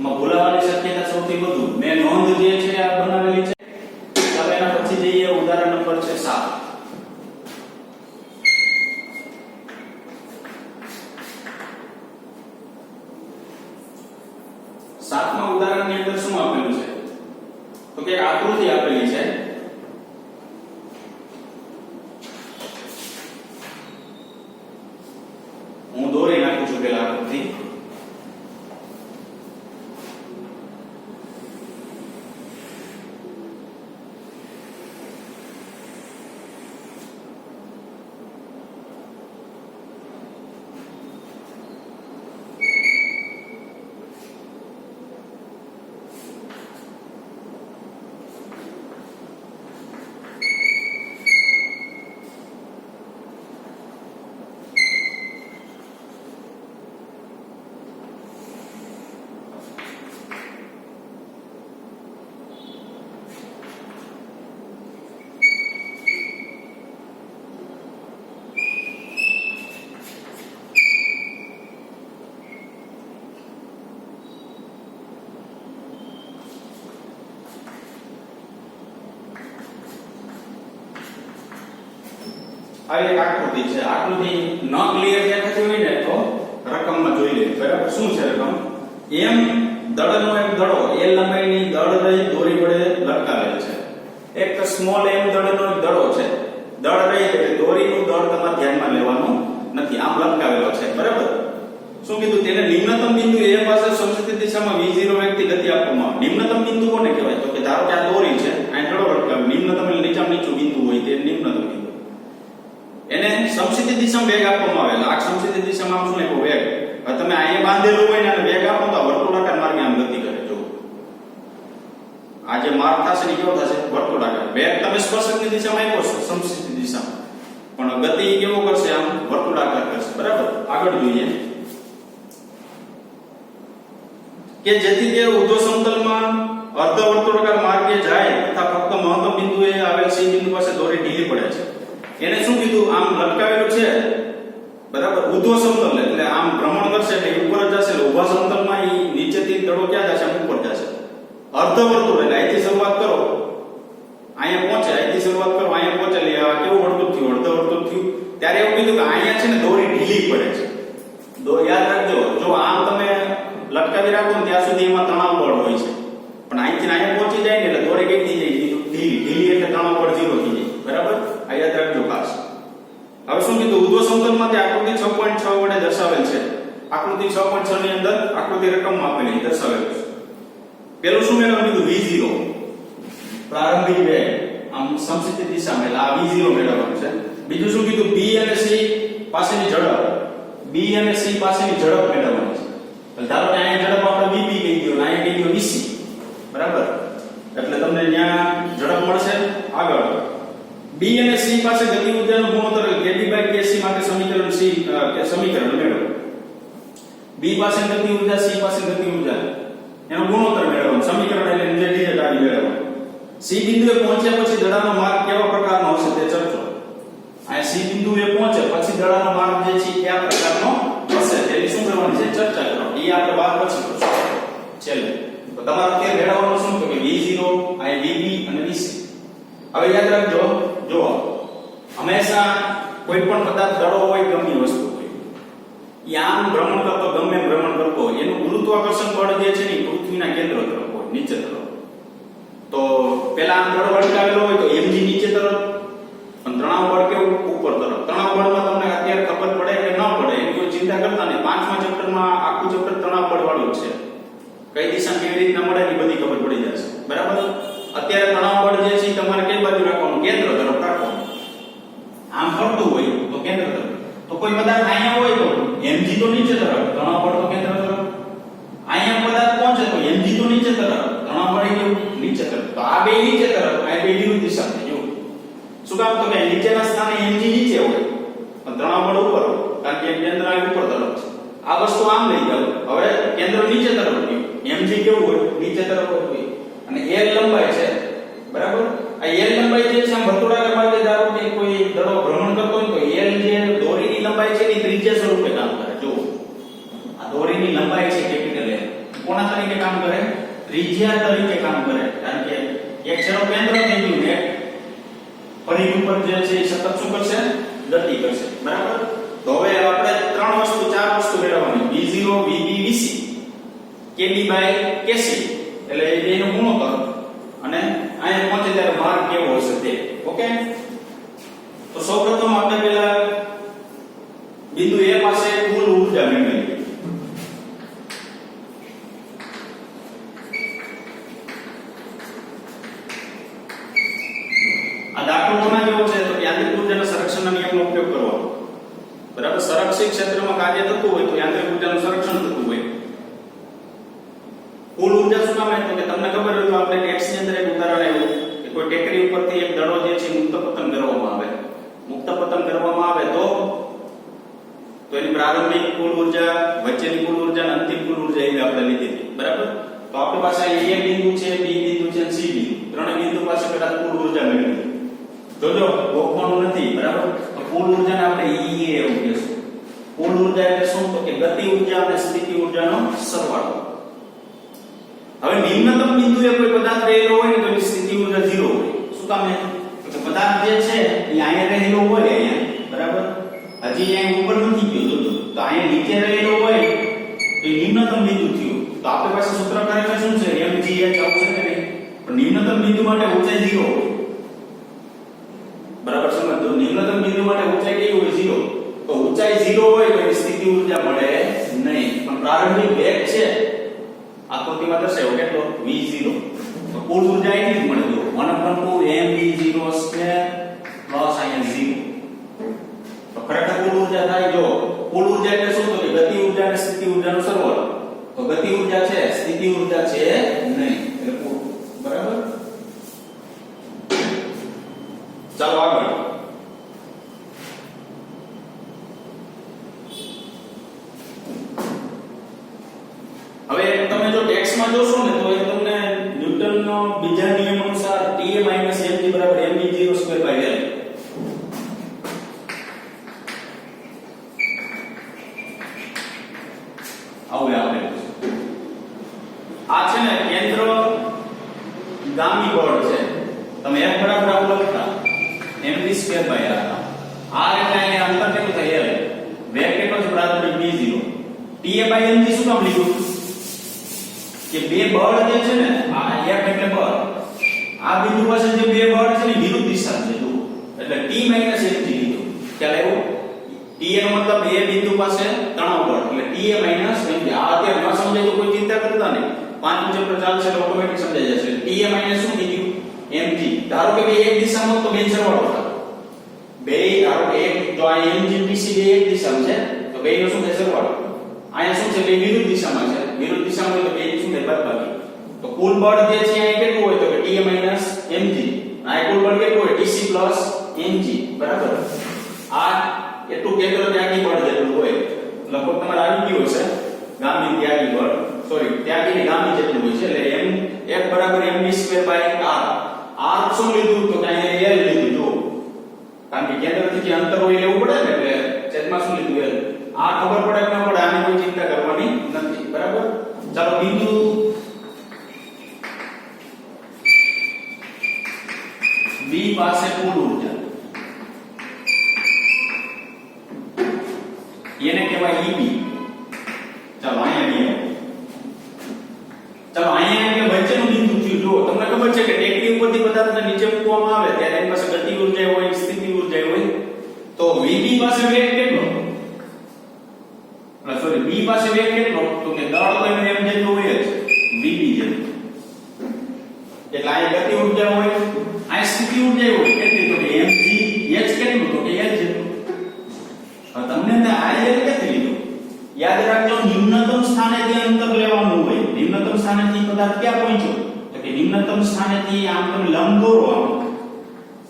માં ભૂલાવાની શક્યતા સૌથી વધુ. મેં નોંધ જે છે આ બનાવેલી છે. ચાલો એના પછી જઈએ. ઉદાહરણ નંબર છે 7. સાતમા ઉદાહરણની અંદર શું આપેલું છે? તો કે આકૃતિ આપેલી છે. હું દોરી નાખું છું પેલા આકૃતિ. આવી એક આકૃતિ છે. આકૃતિ ન ક્લિયર દેખાતી હોય ને તો રકમમાં જોઈ લે. બરાબર, શું છે રકમ? m દળનો એક દડો l લંબાઈની દળ રહી દોરી વડે લટકાવેલ છે. એક સ્મોલ m દળનો એક દડો છે. દળ રહી એટલે દોરીનું દળ તમારે ધ્યાનમાં લેવાનું નથી, આમ લટકાવેલો છે. બરાબર. શું કીધું? તેને નિમ્નતમ બિંદુ a પાસે સમસ્થિત દિશામાં v0 વેગથી ગતિ આપવામાં આવે. નિમ્નતમ બિંદુ કોને કહેવાય? તો કે ધારો કે આ દોરી છે, આ દડો લટકાવે. નિમ્નતમ એટલે નીચામાં નીચું બિંદુ હોય તે નિમ્નતમ બિંદુ. એને સમસ્થિત દિશામાં વેગ આપવામાં આવે. આ સમસ્થિત દિશામાં આમ શું લખ્યું? વેગ. હવે તમે અહીંયા બાંધેલું હોય ને અને વેગ આપો તો વર્તુળાકાર માર્ગે આમ ગતિ કરે. જો આ જે માર્ગ થશે ને કેવો થશે? વર્તુળાકાર. વેગ તમે સ્પર્શકની દિશામાં આપ્યો છો, સમસ્થિત દિશામાં, પણ ગતિ કેવો કરશે? આમ વર્તુળાકાર કરશે. બરાબર. આગળ જોઈએ કે જેથી તે ઉર્ધ્વ સમતલમાં અર્ધ વર્તુળાકાર માર્ગે જાય તથા ફક્ત મહત્તમ બિંદુએ આવેલ C બિંદુ પાસે દોરી ઢીલી પડે છે. એને શું કીધું આમ લટકાવેલું છે બરાબર ઉધ્વ સમતલ એટલે આમ ભ્રમણ કરશે એટલે ઉપર જ જશે ઊભા સમતલમાં ઈ નીચેથી દડો ક્યાં જશે ઉપર જશે અર્ધવર્તુળ એટલે અહીંથી શરૂઆત કરો અહીંયા પહોંચે અહીંથી શરૂઆત કરો અહીંયા પહોંચે એટલે આ કેવું વર્તુળ થયું અર્ધવર્તુળ થયું ત્યારે એવું કીધું કે અહીંયા છે ને દોરી ઢીલી પડે છે યાદ રાખજો જો આમ તમે લટકાવી રાખો ને ત્યાં સુધી એમાં તણાવ બળ હોય છે પણ અહીંથી અહીંયા પહોંચી જાય ને એટલે દોરી કઈ થઈ જાય ઢીલી એટલે તણાવ બળ 0 થઈ જાય બરાબર આ યાદ રાખજો ખાસ હવે શું કીધું ઉધ્વ સમતલમાં તે આકૃતિ 6.6 વડે દર્શાવેલ છે આકૃતિ 6.6 ની અંદર આકૃતિ રકમ આપેલી દર્શાવેલ છે પેલું શું મેળવવાનું કીધું v0 પ્રારંભિક વેગ આમ સમસ્થિતિ દિશામાં એટલે આ v0 મેળવવાનું છે બીજું શું કીધું b અને c પાસેની ઝડપ b અને c પાસેની ઝડપ મેળવવાની છે એટલે ધારો કે અહીંયા ઝડપ આપણે vb કહી દો અને અહીંયા કહી દો vc બરાબર એટલે તમને ત્યાં ઝડપ મળશે આગળ b અને c પાસે ગતિ ઊર્જાનો ગુણોત્તર kb/kc માટે સમીકરણ મેળવો b પાસે ગતિ ઊર્જા c પાસે ગતિ ઊર્જા એનો ગુણોત્તર મેળવવાનો સમીકરણ એટલે જે ડિજિટ આવી મેળવવાનો c બિંદુએ પહોંચ્યા પછી દડાનો માર્ગ કેવા પ્રકારનો હશે તે ચર્ચો આ c બિંદુએ પહોંચે પછી દડાનો માર્ગ જે છે કયા પ્રકારનો હશે તેની શું કરવાની છે ચર્ચા કરવાની એ આપણે બાદ પછી કરશું છેલ્લે તો તમારે અત્યારે મેળવવાનું શું તો કે v0 આ vb અને vc હવે યાદ રાખજો જો હંમેશા કોઈ પણ પદાર્થ દડો હોય ગમે વસ્તુ હોય ઈ આમ ભ્રમણ કરતો ગમે ભ્રમણ કરતો એનું ગુરુત્વાકર્ષણ બળ જે છે ને પૃથ્વીના કેન્દ્ર તરફ હોય નીચે તરફ તો પેલા આમ દડો અટકાવેલો હોય તો mg નીચે તરફ અને તણાવ બળ કેવું ઉપર તરફ તણાવ બળમાં તમને અત્યારે ખબર પડે કે ન પડે એની કોઈ ચિંતા કરતા નહીં પાંચમા ચેપ્ટરમાં આખું ચેપ્ટર તણાવ બળ વાળું છે કઈ દિશા કેવી રીતના મળે એ બધી ખબર પડી જશે બરાબર અત્યારે તણાવ બળ જે છે તમારે કઈ બાજુ રાખવાનું કેન્દ્ર તરફ રાખવાનું આમ ફરતું હોય તો કેન્દ્ર તરફ તો કોઈ પદાર્થ અહીંયા હોય તો mg તો નીચે તરફ તણાવ બળ તો કેન્દ્ર તરફ અહીંયા પદાર્થ પહોંચે તો mg તો નીચે તરફ તણાવ બળ કેવું નીચે તરફ તો આ બે નીચે તરફ આ બે વિરુદ્ધ દિશા છે જો શું કામ તો કે નીચેના સ્થાને mg નીચે હોય અને તણાવ બળ ઉપર હોય કારણ કે કેન્દ્ર આ ઉપર તરફ છે આ વસ્તુ આમ લઈ જાવ હવે કેન્દ્ર નીચે તરફ ગયું mg કેવું હોય નીચે તરફ હોય અને l લંબાઈ છે બરાબર આ l લંબાઈ જે છે આમ વર્તુળાકાર માર્ગે ધારો કે કોઈ દડો ભ્રમણ કરતો હોય તો l જે દોરીની લંબાઈ છે એ ત્રિજ્યા સ્વરૂપે કામ કરે જો આ દોરીની લંબાઈ છે કેપિટલ L કોના તરીકે કામ કરે ત્રિજ્યા તરીકે કામ કરે કારણ કે એક છેડો કેન્દ્ર થઈ ગયું ને પરિઘ ઉપર જે છે એ સતત શું કરશે ગતિ કરશે બરાબર તો હવે આપણે ચાર વસ્તુ મેળવવાની v0 vb vc kb/kc એટલે એનો ગુણોત્તર અને અહીંયા પહોંચે ત્યારે માર્ગ કેવો હશે તે ઓકે તો સૌપ્રથમ આપણે પહેલા બિંદુ A પાસે કુલ ઊર્જા મેળવીએ આ દાખલો કોના જેવો છે તો યાંત્રિક ઊર્જાના સંરક્ષણના નિયમનો ઉપયોગ કરવાનો બરાબર સંરક્ષિત ક્ષેત્રમાં કાર્ય થતું હોય તો યાંત્રિક ઊર્જાનું સંરક્ષણ થતું હોય કુલ ઊર્જા શું કામ તો કે તમને ખબર હોય તો આપણે ટેક્સ ની અંદર એક ઉદાહરણ આવ્યું કે કોઈ ટેકરી ઉપરથી એક દડો જે છે મુક્ત પતન કરવામાં આવે તો એની પ્રારંભિક કુલ ઊર્જા વચ્ચેની કુલ ઊર્જા અને અંતિમ કુલ ઊર્જા એવી આપણે લીધી હતી બરાબર તો આપણી પાસે અહીં A બિંદુ છે B બિંદુ છે અને C બિંદુ ત્રણે બિંદુ પાસે કદાચ કુલ ઊર્જા મેળવી જોજો ગોખવાનું નથી બરાબર તો કુલ ઊર્જાને આપણે E એવું કહીશું કુલ ઊર્જા એટલે શું તો કે ગતિ ઊર્જા અને સ્થિતિ ઊર્જાનો સરવાળો હવે નિમ્નતમ બિંદુએ કોઈ પદાર્થ રહેલો હોય ને તો એની સ્થિતિ ઊર્જા 0 હોય શું કામ તો પદાર્થ જે છે એ અહીંયા રહેલો હોય અહીંયા બરાબર હજી અહીંયા ઉપર નથી ગયો તો અહીંયા નીચે રહેલો હોય તો નિમ્નતમ બિંદુ થયું તો આપણી પાસે સૂત્ર ખરેખર શું છે mgh આવશે કે નહીં પણ નિમ્નતમ બિંદુ માટે ઊંચાઈ 0 હોય બરાબર સમજો નિમ્નતમ બિંદુ માટે ઊંચાઈ કેવી હોય 0 તો ઊંચાઈ 0 હોય તો એની સ્થિતિ ઊર્જા મળે નહીં પણ પ્રારંભિક વેગ છે આકૃતિમાં દર્શાવ્યો કેટલો v0 તો કુલ ઊર્જા એટલી જ મળે જો 1/2mv02 પ્લસ અહીંયા 0 તો ખરેખર કુલ ઊર્જા થાય જો કુલ ઊર્જા એટલે શું તો કે ગતિ ઊર્જા અને સ્થિતિ ઊર્જાનો સરવાળો તો ગતિ ઊર્જા છે સ્થિતિ ઊર્જા છે નહીં એટલે કુલ બરાબર ચાલો આગળ હવે તમે જો ટેક્સ્ટમાં જોશો ને તો એ તમને ન્યૂટનનો બીજા નિયમ અનુસાર Ta - mg = mv02/L આવું આપેલું છે. આ છે ને કેન્દ્ર ગામી બળ છે. તમે F બરાબર આવું લખતા mv²/r. r એટલે અહીંયા અંતર કેટલું થાય l. વેગ કેટલો છે બરાબર v0. ta/mg શું કામ લીધું કે બે બળ જે છે ને આ F એટલે બળ, આ બિંદુ પાસે જે બે બળ છે ને વિરુદ્ધ દિશા છે જો, એટલે t - mg લીધું. ખ્યાલ આવ્યો? ta નો મતલબ એ બિંદુ પાસે તણાવ બળ એટલે ta - mg. આ અત્યારે ન સમજાય તો કોઈ ચિંતા કરતા નહીં, 5 ચેપ્ટર ચાલશે તો ઓટોમેટિક સમજાઈ જશે. ta - શું કીધું mg. ધારો કે બે એક દિશામાં તો બે સરવાળો થાય. બે ધારો કે એક જો આ mg bc બે એક દિશામાં છે તો બે નો શું થાય સરવાળો. અહીંયા શું છે બે વિરુદ્ધ દિશામાં છે, વિરુદ્ધ દિશામાં હોય તો બે શું થાય બાદબાકી. તો કુલ બળ જે છે અહીંયા કેટલું હોય તો કે ta - mg. આ કુલ બળ કેટલું હોય tc mg બરાબર. આ એટલું કેન્દ્ર ત્યાગી બળ જેટલું હોય, લગભગ તમારે આવી ગયું હશે ગામી ત્યાગી બળ, સોરી ત્યાગી ગામી જેટલું હોય છે. એટલે m F બરાબર mv²/r. r શું લીધું તો કે અહીંયા l લીધું જો, કારણ કે કેન્દ્રથી જે અંતર હોય લેવું પડે ને, એટલે છેદમાં શું લીધું l. આ ખબર પડે કે ન પડે આની કોઈ ચિંતા કરવાની નથી બરાબર. ચાલો બિંદુ B પાસે કુલ ઊર્જા એને કહેવાય EB. ચાલો અહીંયા ચાલો અહીંયા એટલે વચ્ચેનું બિંદુ થયું જો. તમને ખબર છે કે ટેકરી ઉપરથી પદાર્થને નીચે મૂકવામાં આવે ત્યારે એની પાસે ગતિ ઊર્જા હોય, સ્થિતિ ઊર્જા હોય. તો VB પાસે વેગ કેટલો, સોરી B પાસે વેગ કેટલો તો કે દળ તો એમ જેટલું હોય જ VB જેટલું. એટલે અહીંયા ગતિ ઊર્જા હોય, આ સ્થિતિ ઊર્જા હોય કેટલી તો કે mg. h કેટલું તો કે l જેટલું. તમને આ l કેટલું લીધું યાદ રાખજો. નિમ્નતમ સ્થાનેથી અંતર લેવાનું હોય. નિમ્નતમ સ્થાનેથી પદાર્થ ક્યાં પહોંચ્યો તો કે નિમ્નતમ સ્થાનેથી આમ તમે લંબ દોરો આમ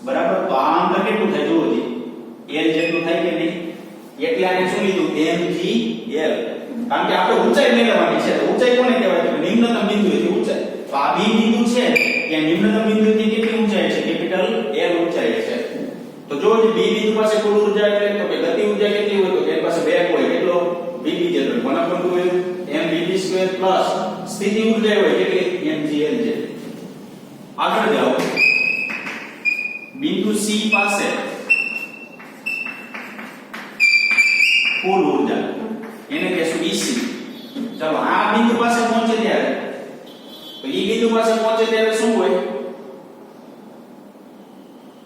બરાબર, તો આ અંતર કેટલું થાય જોવો જી l જેટલું થાય કે નહીં. એટલે આને શું લીધું mgl. કારણ કે આપણે ઊંચાઈ મેળવવાની છે. ઊંચાઈ કોને કહેવાય તો નિમ્નતમ બિંદુથી ઊંચાઈ. તો આ B બિંદુ છે ત્યાં નિમ્નતમ બિંદુથી કેટલી ઊંચાઈ છે કેપિટલ L ઊંચાઈ છે. તો જો B બિંદુ પાસે કુલ ઊર્જા એટલે તો કે ગતિ ઊર્જા કેટલી હોય તો કે એની પાસે વેગ હોય કેટલો VB જેટલો 1/2 mvb² પ્લસ સ્થિતિ ઊર્જા હોય કેટલી mgl છે. આગળ જાઓ બિંદુ C પાસે કુલ ઊર્જા એને કહેશું EC. ચાલો આ બિંદુ પાસે પહોંચે ત્યારે તો E બિંદુ પાસે પહોંચે ત્યારે શું હોય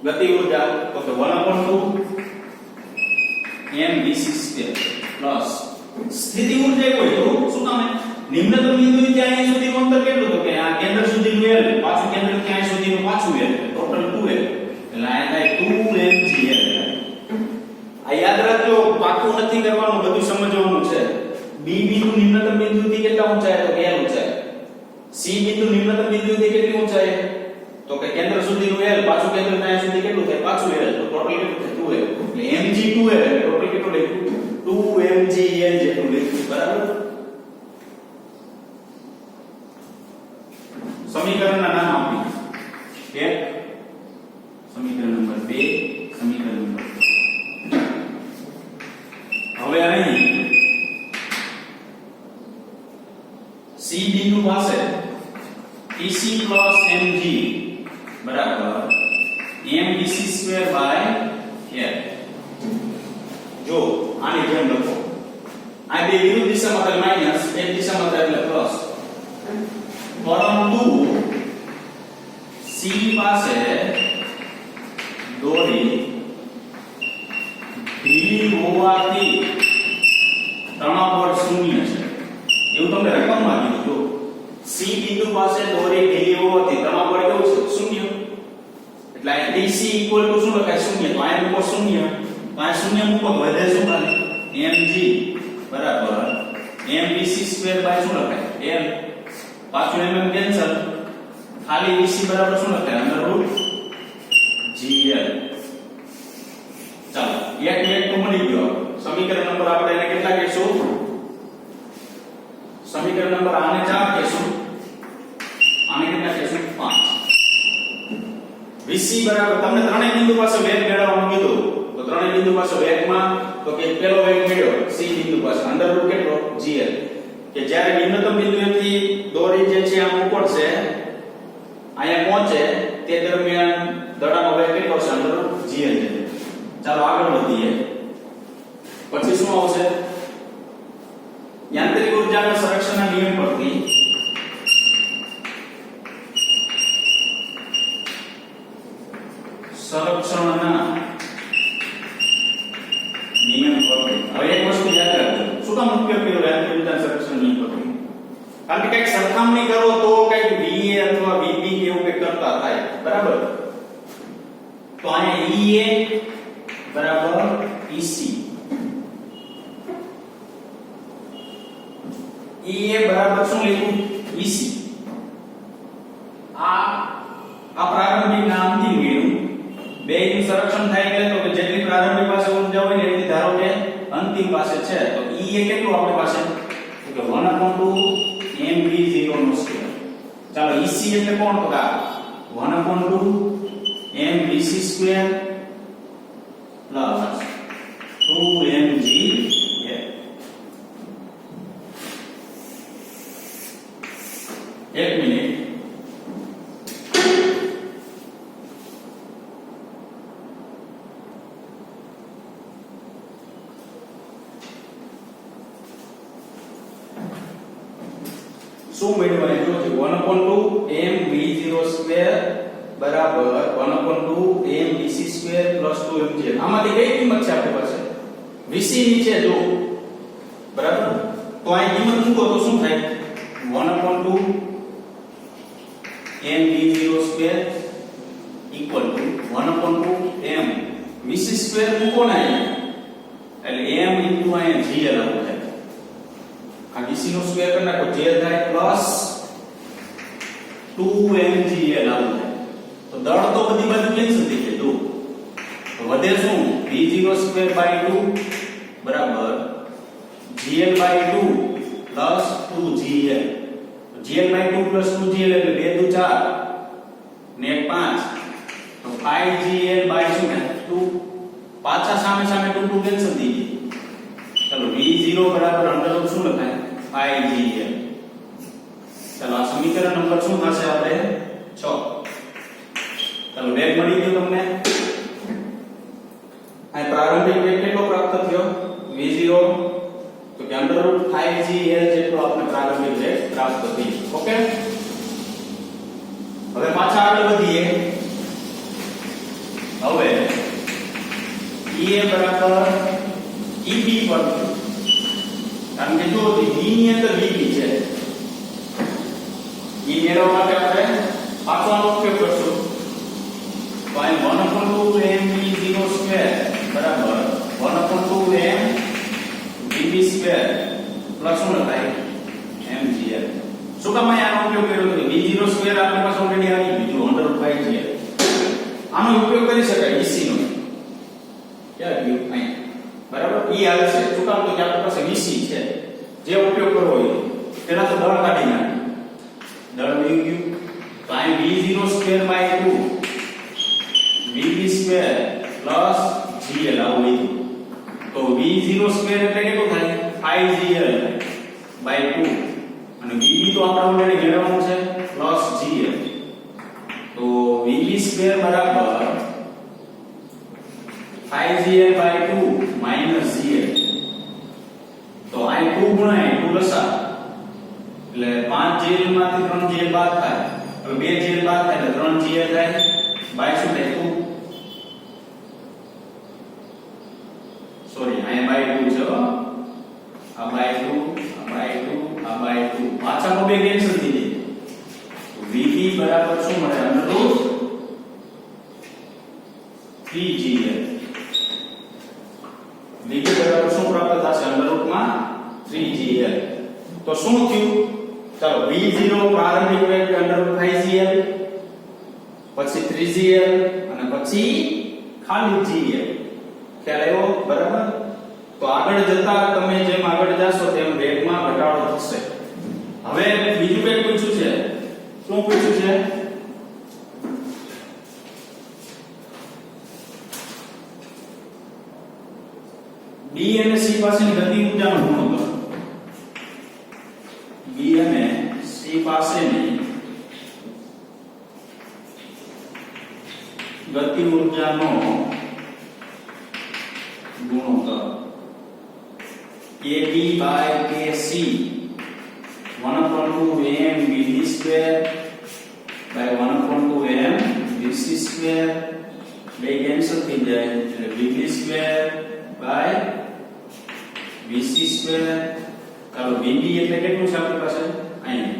ગતિ ઊર્જા તો કે 1/2 mvc² પ્લસ સ્થિતિ ઊર્જા હોય તો શું કામ નિમ્નતમ બિંદુથી ત્યાં અહીં સુધીનું અંતર કેટલું તો કે આ કેન્દ્ર સુધીનું l, પાછું કેન્દ્રથી ત્યાં સુધીનું પાછું l, ટોટલ 2l. એટલે આ થાય 2mgl. આ યાદ રાખજો, પાકું નથી કરવાનું, બધું સમજવાનું છે. B બિંદુ નિમ્નતમ બિંદુથી કેટલા ઊંચાઈ તો કે l ઊંચાઈ. C બિંદુ નિમ્નતમ બિંદુથી કેટલી ઊંચાઈ તો કે કેન્દ્ર સુધીનું l, પાછું કેન્દ્ર ત્યાં સુધી કેટલું થાય પાછું l, તો ટોટલ કેટલું થાય 2l. એટલે mg2l એટલે ટોટલ કેટલું લખ્યું 2mgl જેટલું લખ્યું બરાબર. સમીકરણના નામ આપી. એક સમીકરણ નંબર 2, સમીકરણ નંબર 3. હવે અહીં C બિંદુ પાસે TC plus mg બરાબર mvc²/l. જો આની જેમ લખો, આ બે વિરુદ્ધ દિશામાં એટલે માઈનસ, એક દિશામાં એટલે પ્લસ. પરંતુ C પાસે દોરી ઢીલી હોવાથી તણાવ બળ 0 છે એવું તમને રકમમાં કીધું. જો C બિંદુ પાસે દોરી ઢીલી હોવાથી તણાવ બળ કેવું છે 0. એટલે આ DC શું લખાય 0. તો આ મૂકો 0, તો આ 0 મૂકો તો વધે શું થાય mg બરાબર mvc² શું લખાય l, પાછું mm કેન્સલ, ખાલી vc બરાબર શું લખાય √gl. ચાલો એક તો મળી ગયો. સમીકરણ નંબર આપણે એને કેટલા કહેશું? સમીકરણ નંબર આને 4 કહેશું, આને કેટલા કહેશું 5. vc બરાબર તમને ત્રણેય બિંદુ પાસે વેગ મેળવવાનું કીધું, તો ત્રણેય બિંદુ પાસે વેગમાં તો કે પેલો વેગ મેળવ્યો C બિંદુ પાસે √ કેટલો gl. કે જ્યારે નિમ્નતમ બિંદુએથી દોરી જે છે આમ ઉપડશે અહીંયા પહોંચે તે દરમિયાન દડાનો વેગ કેટલો છે અંદર gl છે. ચાલો આગળ વધીએ. પછી શું આવશે? યાંત્રિક ઊર્જાના સંરક્ષણના નિયમ પરથી સંરક્ષણના નિયમ પરથી હવે એક વસ્તુ યાદ રાખજો. શું કામ ઉપયોગ કર્યો યાંત્રિક ઊર્જાના સંરક્ષણ નિયમ પરથી? કારણ કે કંઈક સરખામણી કરો તો કંઈક VA અથવા VB કે એવું કંઈક કરતા થાય, બરાબર? તો અહીંયા EA બરાબર EC, EA બરાબર શું લખ્યું? EC. આ પ્રારંભિક ના અંતિમ મળ્યું. બેયનું સંરક્ષણ થાય એટલે તો કે જેટલી પ્રારંભિક પાસે ઊર્જા હોય ને એટલી ધારો કે અંતિમ પાસે છે. તો EA કેટલું આપણી પાસે? તો કે 1/2 mv0 નો સ્ક્વેર. ચાલો EC એટલે કોણ? તો કે 1/2 mvc સ્ક્વેર પ્લસ 2mg. એક મિનિટ. શું મળ્યું મને જો 1/2 mv0 સ્ક્વેર બરાબર 1/2 mvc સ્ક્વેર પ્લસ 2mg. આમાંથી કઈ કિંમત છે આપણી પાસે? vc ની છે જો, બરાબર? તો આ કિંમત મૂકો તો શું થાય? 1/2 mv0 square equal to 1/2 m vc square મૂકો ને એટલે m ઇન્ટુ આ gl આવું થાય. આ vc નો સ્ક્વેર કરી નાખો જે થાય પ્લસ 2mgl આવું થાય. તો દળ તો બધી બાજુ કેન્સલ થઈ જાય. તો વધે શું? v0 સ્ક્વેર બાય 2 બરાબર gl by 2 plus 2gl. gl by 2 plus 2gl એટલે 2 દુ 4 ને 5. તો 5gl બાય શું ને 2. પાછા સામે સામે 2 કેન્સલ થઈ જાય. ચલો v0 બરાબર અંડર રૂટ શું લખાય? 5gl. ચલો આ સમીકરણ નંબર શું થશે આપણે? 6. ચલો વેગ મળી ગયો તમને. આ પ્રારંભિક વેગ કેટલો પ્રાપ્ત થયો? v0 તો કે અંડર રૂટ 5gl જેટલો આપણે પ્રારંભિક વેગ પ્રાપ્ત થયો. ઓકે, હવે પાછા આગળ વધીએ. હવે EA બરાબર EB પર, કારણ કે જો V ની અંદર VB છે, E મેળવવા માટે આપણે પાછો આનો ઉપયોગ કરશું. તો આ 1/2 mv0 સ્ક્વેર બરાબર 1/2 m vb સ્ક્વેર પ્લસ શું લખાય? mgl. શું કામ આનો ઉપયોગ કર્યો? તો v0 સ્ક્વેર આપણી પાસે ઓલરેડી આવી ગયું અંડર રૂટ 5gl. આનો ઉપયોગ કરી શકાય EC નો. ક્યાં ગયું? અહીં બરાબર E આવે છે. શું કામ? તો કે આપણી પાસે VC છે. જે ઉપયોગ કરવો હોય તેના તો દળ કાઢી નાખી. દળ મળી ગયું. તો આ v0 square by 2 vb square plus gl આવું લીધું. તો v0 સ્ક્વેર એટલે કેટલું થાય? 5gl બાય 2 અને vb તો આપણે ઓલરેડી મેળવવાનું છે પ્લસ gl. તો vb સ્ક્વેર બરાબર 5gl બાય 2 માઈનસ gl. તો આ 2 ગુણ્યા 2 લસા એટલે 5gl માંથી 3gl બાદ થાય. હવે 2gl બાદ થાય એટલે 3gl થાય બાય શું થાય? 2. સોરી અહીંયા બાય 2 છે. આ બાય 2 આ બાય 2 આ બાય 2 પાછા તો બે કેન્સલ થઈ જાય. તો vb બરાબર શું મળે? Under route 3gl. vb બરાબર શું પ્રાપ્ત થશે? અંડર રૂટ માં 3gl. તો શું થયું? ચાલો v0 પ્રારંભિક વેગ અંડર રૂટ 5gl, પછી 3gl અને પછી ખાલી gl. ખ્યાલ આવ્યો? બરાબર. તો આગળ જતા તમે જેમ આગળ જાશો તેમ વેગમાં ઘટાડો થશે. હવે બીજું કંઈક પૂછ્યું છે. શું પૂછ્યું છે? B અને C પાસેની ગતિ ઊર્જાનો ગુણોત્તર. પાસેની ગતિ ઊર્જાનો ગુણોત્તર AB by KC 1/2 m VD square by 1/2 m VC square બે કેન્સલ થઈ જાય એટલે VD square by VC square. ચાલો VD એટલે કેટલું છે આપણી પાસે અહીં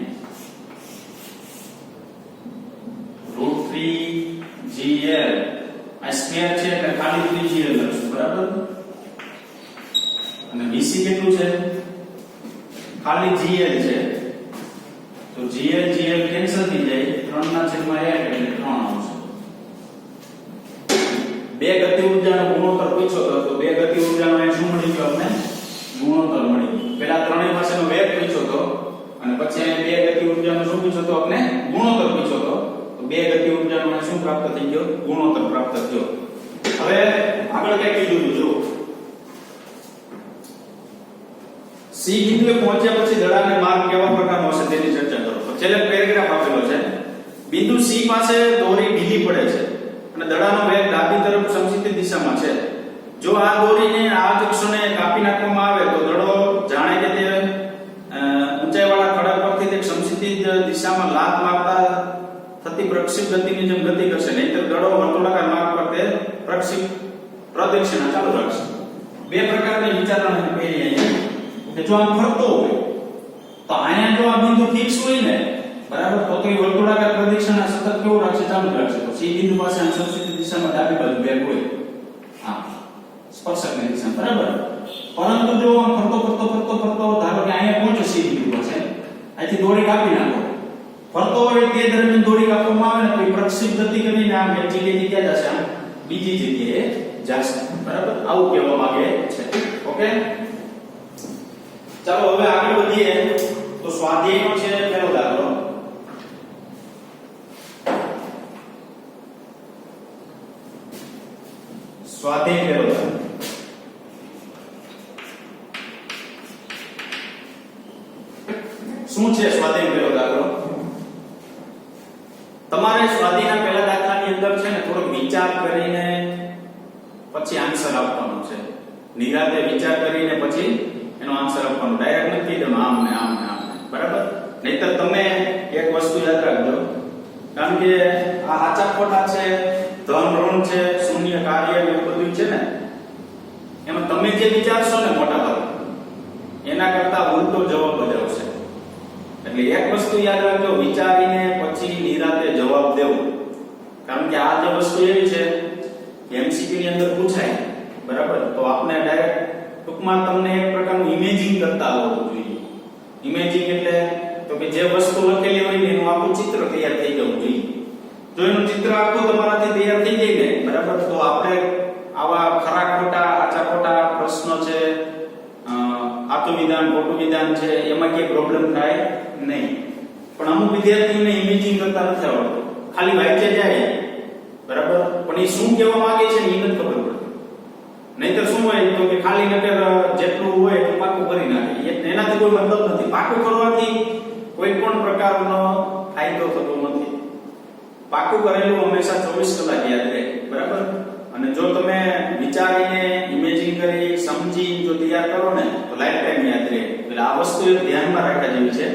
√3gl આ સ્ક્વેર છે એટલે ખાલી 3gl લખશું બરાબર અને VC કેટલું છે ખાલી gl છે તો gl કેન્સલ થઈ જાય 3/1 એટલે 3 આવશે. બે ગતિ ઊર્જાનો ગુણોત્તર પૂછ્યો તો બે ગતિ ઊર્જાનો અહીં શું મળી ગયો આપણે ગુણોત્તર મળી ગયો. પહેલા ત્રણેય પાસેનો વેગ પૂછ્યો તો અને પછી અહીં બે ગતિ ઊર્જાનો શું પૂછ્યો તો આપણે ગુણોત્તર પૂછ્યો તો બે ગતિ ઊર્જાનો અહીં શું પ્રાપ્ત થઈ ગયો ગુણોત્તર પ્રાપ્ત થયો. હવે આગળ કઈ કીધું જો સી બિંદુએ પહોંચ્યા પછી દડાને માર્ગ કેવા પ્રકારનો હશે તેની ચર્ચા કરો. તો છેલ્લે પેરેગ્રાફ આપેલો છે બિંદુ સી પાસે દોરી ઢીલી પડે છે અને દડાનો વેગ ડાબી તરફ સમસિત દિશામાં છે. જો આ દોરીને આ અક્ષને કાપી નાખવામાં આવે તો દડો જાણે કે તે ઊંચાઈવાળા ખડક પરથી તે સમસિત દિશામાં લાત મારતા થતી પ્રક્ષેપ ગતિની જેમ ગતિ કરશે, નહીંતર દડો વર્તુળાકાર માર્ગ પર તે પ્રદક્ષિણા ચાલુ રાખશે. બે પ્રકારની વિચારણા પહેલી અહીંયા કે જો આમ ફરતો હોય તો અહીંયા જો આ બિંદુ ફિક્સ હોય ને બરાબર તો તે વર્તુળાકાર પ્રદક્ષિણા સતત કેવો રાખશે ચાલુ રાખશે. તો સી બિંદુ પાસે સમસિત દિશામાં ડાબી બાજુ વેગ હોય હા સ્પર્શકની દિશા બરાબર. પરંતુ જો આમ ફરતો ધારો કે અહીંયા પહોંચો સી બિંદુ પાસે અહીંથી દોરી કાપી નાખો ફરતો હોય તે દરમિયાન દોરી કાપવામાં આવે ને તો પ્રક્ષેપ ગતિ કરીને આમ એક જગ્યાએથી ક્યાં જશે આમ બીજી જગ્યાએ જશે બરાબર. આવું કહેવા માંગે છે. ઓકે ચાલો હવે આગળ વધીએ તો સ્વાધ્યાયનો છે પહેલો દાખલો. સ્વાધ્યાય પહેલો દાખલો શું છે સ્વાધ્યાય પહેલો દાખલો? તમારે સ્વાધ્યાયના પહેલા દાખલાની અંદર છે ને થોડો વિચાર કરીને પછી આન્સર આપવાનો છે. નિરાતે વિચાર કરીને પછી એનો આન્સર આપવાનો. ડાયરેક્ટ નથી કે આમ ને આમ ને આમ બરાબર. નહીતર તમે એક વસ્તુ યાદ રાખજો કારણ કે આ સાચા ખોટા છે ધન ઋણ છે શૂન્ય કાર્ય ને એવું બધું છે ને એમાં તમે જે વિચારશો ને મોટા ભાગે એના કરતા ઉલટો જવાબ જ આવશે. એટલે એક વસ્તુ યાદ રાખજો વિચારીને પછી નિરાતે જવાબ દેવો. કારણ કે આ જે વસ્તુ એવી છે કે એમસીક્યુ ની અંદર પૂછાય બરાબર તો આપણે ડાયરેક્ટ ટૂંકમાં તમને એક પ્રકારનું ઇમેજિંગ કરતા આવડવું જોઈએ. ઇમેજિંગ એટલે તો કે જે વસ્તુ લખેલી હોય ને એનું આખું ચિત્ર તૈયાર થઈ જવું જોઈએ. જો એનું ચિત્ર આખું તમારાથી તૈયાર થઈ જાય ને બરાબર તો આપણે આવા ખરા ખોટા આચા ખોટા પ્રશ્નો છે આતું વિધાન ખોટું વિધાન છે એમાં કઈ પ્રોબ્લેમ થાય નહીં. પણ અમુક વિદ્યાર્થીઓને ઇમેજિંગ કરતા નથી આવડતું ખાલી વાંચે જાય બરાબર પણ એ શું કહેવા માંગે છે ને એ નથી ખબર પડતી. નહીતર શું હોય તો કે ખાલી નકર જેટલું હોય એટલું પાકું કરી નાખે એનાથી કોઈ મતલબ નથી. પાકું કરવાથી કોઈ પણ પ્રકારનો ફાયદો થતો નથી. પાકું કરેલું હંમેશા 24 કલાક યાદ રહે બરાબર. અને જો તમે વિચારીને ઇમેજિન કરી સમજી જો તૈયાર કરો ને તો લાઈફ ટાઈમ યાદ રહે. એટલે આ વસ્તુ એક ધ્યાનમાં રાખવા જેવી છે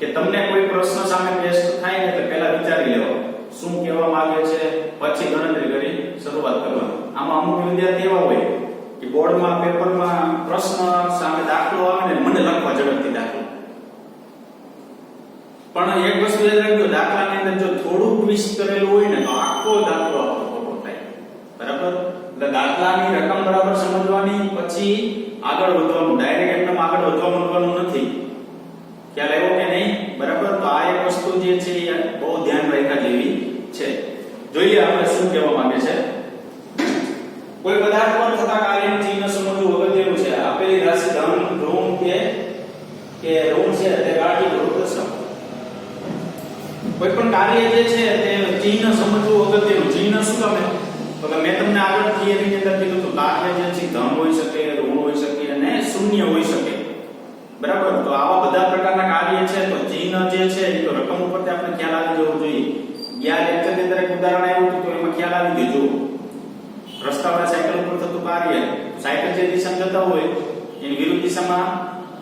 કે તમને કોઈ પ્રશ્ન સામે પેશ થાય ને તો પહેલા વિચારી લેવો શું કહેવા માંગે છે પછી ગણતરી કરી શરૂઆત કરવાની. આમાં અમુક વિદ્યાર્થી એવા હોય કે બોર્ડમાં પેપરમાં પ્રશ્ન સામે દાખલો આવે ને મને લખવા ઝડપથી દાખલો પણ એક વસ્તુ યાદ રાખજો દાખલાની અંદર જો થોડું ટ્વિસ્ટ કરેલું હોય ને તો આખો દાખલો ખોટો થાય બરાબર. એટલે દાખલાની રકમ બરાબર સમજવાની પછી આગળ વધવાનું. ડાયરેક્ટ એકદમ આગળ વધવા માંગવાનું નથી. ખ્યાલ આવ્યો કે નહીં બરાબર. તો આ એક વસ્તુ જે છે એ બહુ ધ્યાન રાખવા જેવી છે. જોઈએ આપણે શું કહેવા માંગે છે. કોઈ પદાર્થ પર થતા કાર્યનું ચિહ્ન સમજવું અગત્યનું છે. આપેલી રાશિ ધન ઋણ કે ઋણ છે તે કાઢી દો દર્શાવો. કોઈ પણ કાર્ય જે છે તે ચિહ્ન સમજવું અગત્યનું. ચિહ્ન શું તમે તો કે મેં તમને આગળ થિયરીની અંદર કીધું તો કાર્ય જે છે ધન હોઈ શકે ઋણ હોઈ શકે અને શૂન્ય હોઈ શકે બરાબર. તો આવા બધા પ્રકારના કાર્ય છે તો ચિહ્ન જે છે એ તો રકમ ઉપરથી આપણે ખ્યાલ આવી જવો જોઈએ. ગયા લેક્ચરની અંદર એક ઉદાહરણ આવ્યું હતું તો એમાં ખ્યાલ આવી ગયો. જો રસ્તાવાળા સાયકલ ઉપર થતું કાર્ય, સાયકલ જે દિશામાં જતા હોય એની વિરુદ્ધ દિશામાં